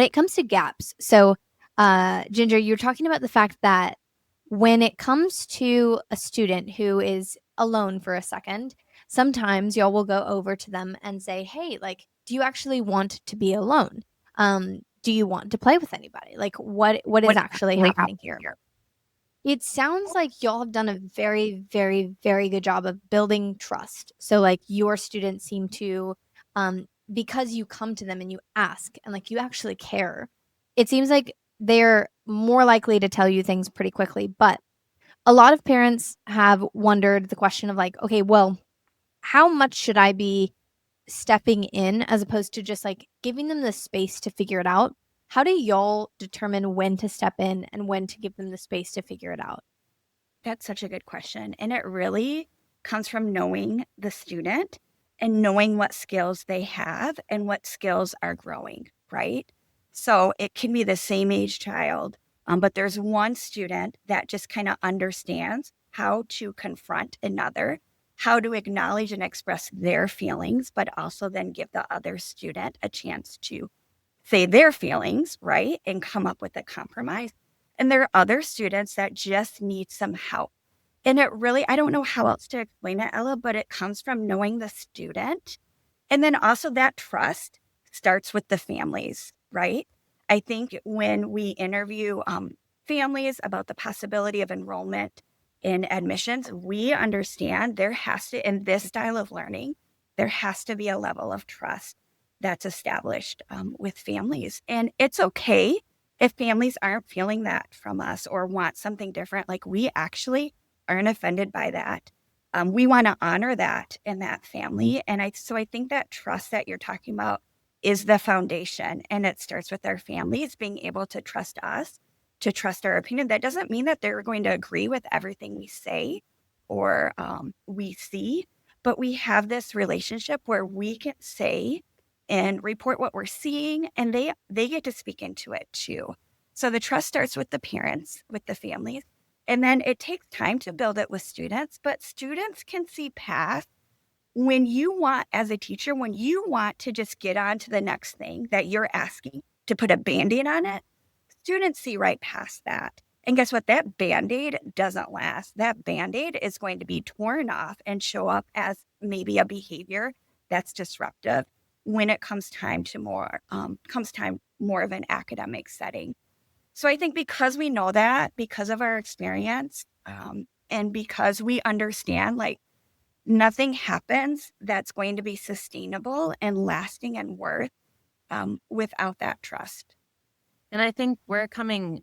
S3: it comes to gaps. So Ginger, you're talking about the fact that when it comes to a student who is alone for a second, sometimes y'all will go over to them and say, hey, like, do you actually want to be alone? Do you want to play with anybody? Like, what is actually happening here? It sounds like y'all have done a very, very, very good job of building trust. So, like, your students seem to, because you come to them and you ask and, like, you actually care, it seems like they're more likely to tell you things pretty quickly. But a lot of parents have wondered the question of, like, okay, well, how much should I be stepping in as opposed to just like giving them the space to figure it out? How do y'all determine when to step in and when to give them the space to figure it out?
S2: That's such a good question. And it really comes from knowing the student and knowing what skills they have and what skills are growing, right? So it can be the same age child, but there's one student that just kind of understands how to confront another, how to acknowledge and express their feelings, but also then give the other student a chance to say their feelings, right? And come up with a compromise. And there are other students that just need some help. And it really, I don't know how else to explain it, Ella, but it comes from knowing the student. And then also that trust starts with the families, right? I think when we interview families about the possibility of enrollment in admissions, we understand there has to, in this style of learning, there has to be a level of trust that's established with families. And it's okay if families aren't feeling that from us or want something different. Like, we actually aren't offended by that. We want to honor that in that family. And I think that trust that you're talking about is the foundation. And it starts with our families being able to trust us, to trust our opinion. That doesn't mean that they're going to agree with everything we say or we see, but we have this relationship where we can say and report what we're seeing, and they get to speak into it too. So the trust starts with the parents, with the families, and then it takes time to build it with students, but students can see past when you want, as a teacher, when you want to just get on to the next thing that you're asking to put a Band-Aid on it, students see right past that. And guess what? That Band-Aid doesn't last. That Band-Aid is going to be torn off and show up as maybe a behavior that's disruptive when it comes time more of an academic setting. So I think because we know that, because of our experience, and because we understand, like, nothing happens that's going to be sustainable and lasting and worth without that trust.
S1: And I think we're coming,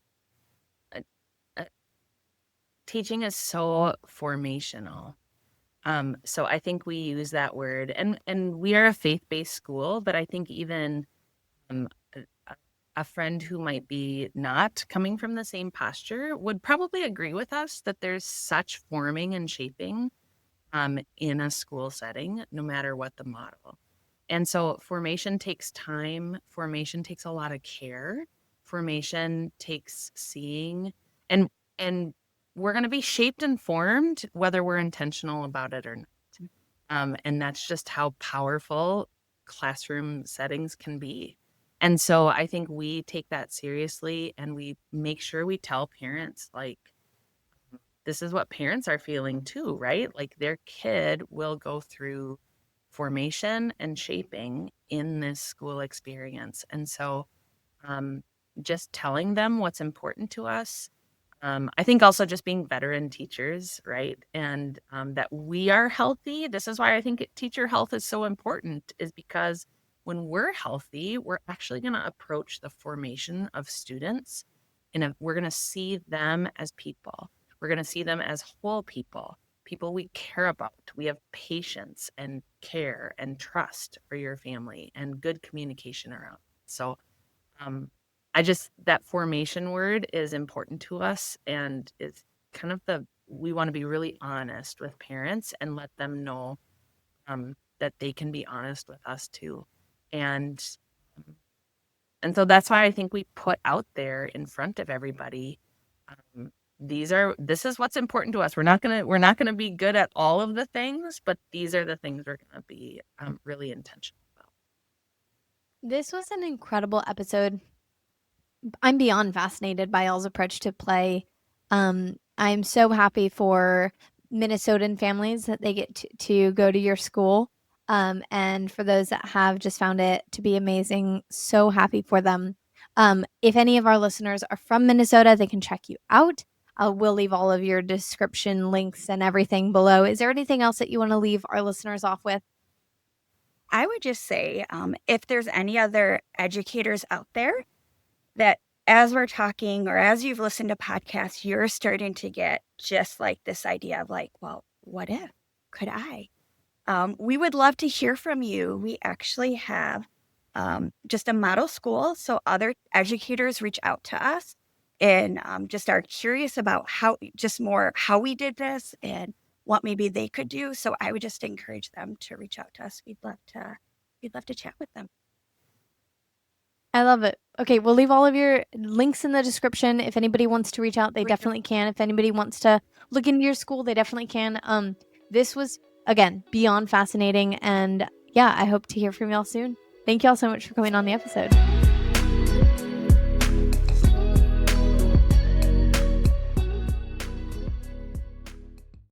S1: teaching is so formational. So I think we use that word, and we are a faith-based school, but I think even a friend who might be not coming from the same posture would probably agree with us that there's such forming and shaping in a school setting, no matter what the model. And so formation takes time. Formation takes a lot of care. Formation takes seeing, and we're going to be shaped and formed whether we're intentional about it or not. And that's just how powerful classroom settings can be. And so I think we take that seriously, and we make sure we tell parents, like, this is what parents are feeling too, right? Like, their kid will go through formation and shaping in this school experience. And so just telling them what's important to us. I think also just being veteran teachers, right? And that we are healthy. This is why I think teacher health is so important, is because when we're healthy, we're actually going to approach the formation of students, and we're going to see them as people. We're going to see them as whole people, people we care about. We have patience and care and trust for your family and good communication around. So that formation word is important to us, and it's kind of we want to be really honest with parents and let them know that they can be honest with us too. And so that's why I think we put out there in front of everybody, this is what's important to us. We're not gonna be good at all of the things, but these are the things we're gonna be really intentional about.
S3: This was an incredible episode. I'm beyond fascinated by y'all's approach to play. I'm so happy for Minnesotan families that they get to go to your school. And for those that have just found it to be amazing, so happy for them. If any of our listeners are from Minnesota, they can check you out. We'll leave all of your description links and everything below. Is there anything else that you want to leave our listeners off with?
S2: I would just say, if there's any other educators out there that, as we're talking or as you've listened to podcasts, you're starting to get just like this idea of like, well, what if? Could I? we would love to hear from you. We actually have just a model school, so other educators reach out to us and just are curious about how we did this and what maybe they could do. So I would just encourage them to reach out to us. We'd love to chat with them.
S3: I love it. Okay, we'll leave all of your links in the description. If anybody wants to reach out, they definitely can. If anybody wants to look into your school, they definitely can. This was, again, beyond fascinating. And yeah, I hope to hear from y'all soon. Thank y'all so much for coming on the episode.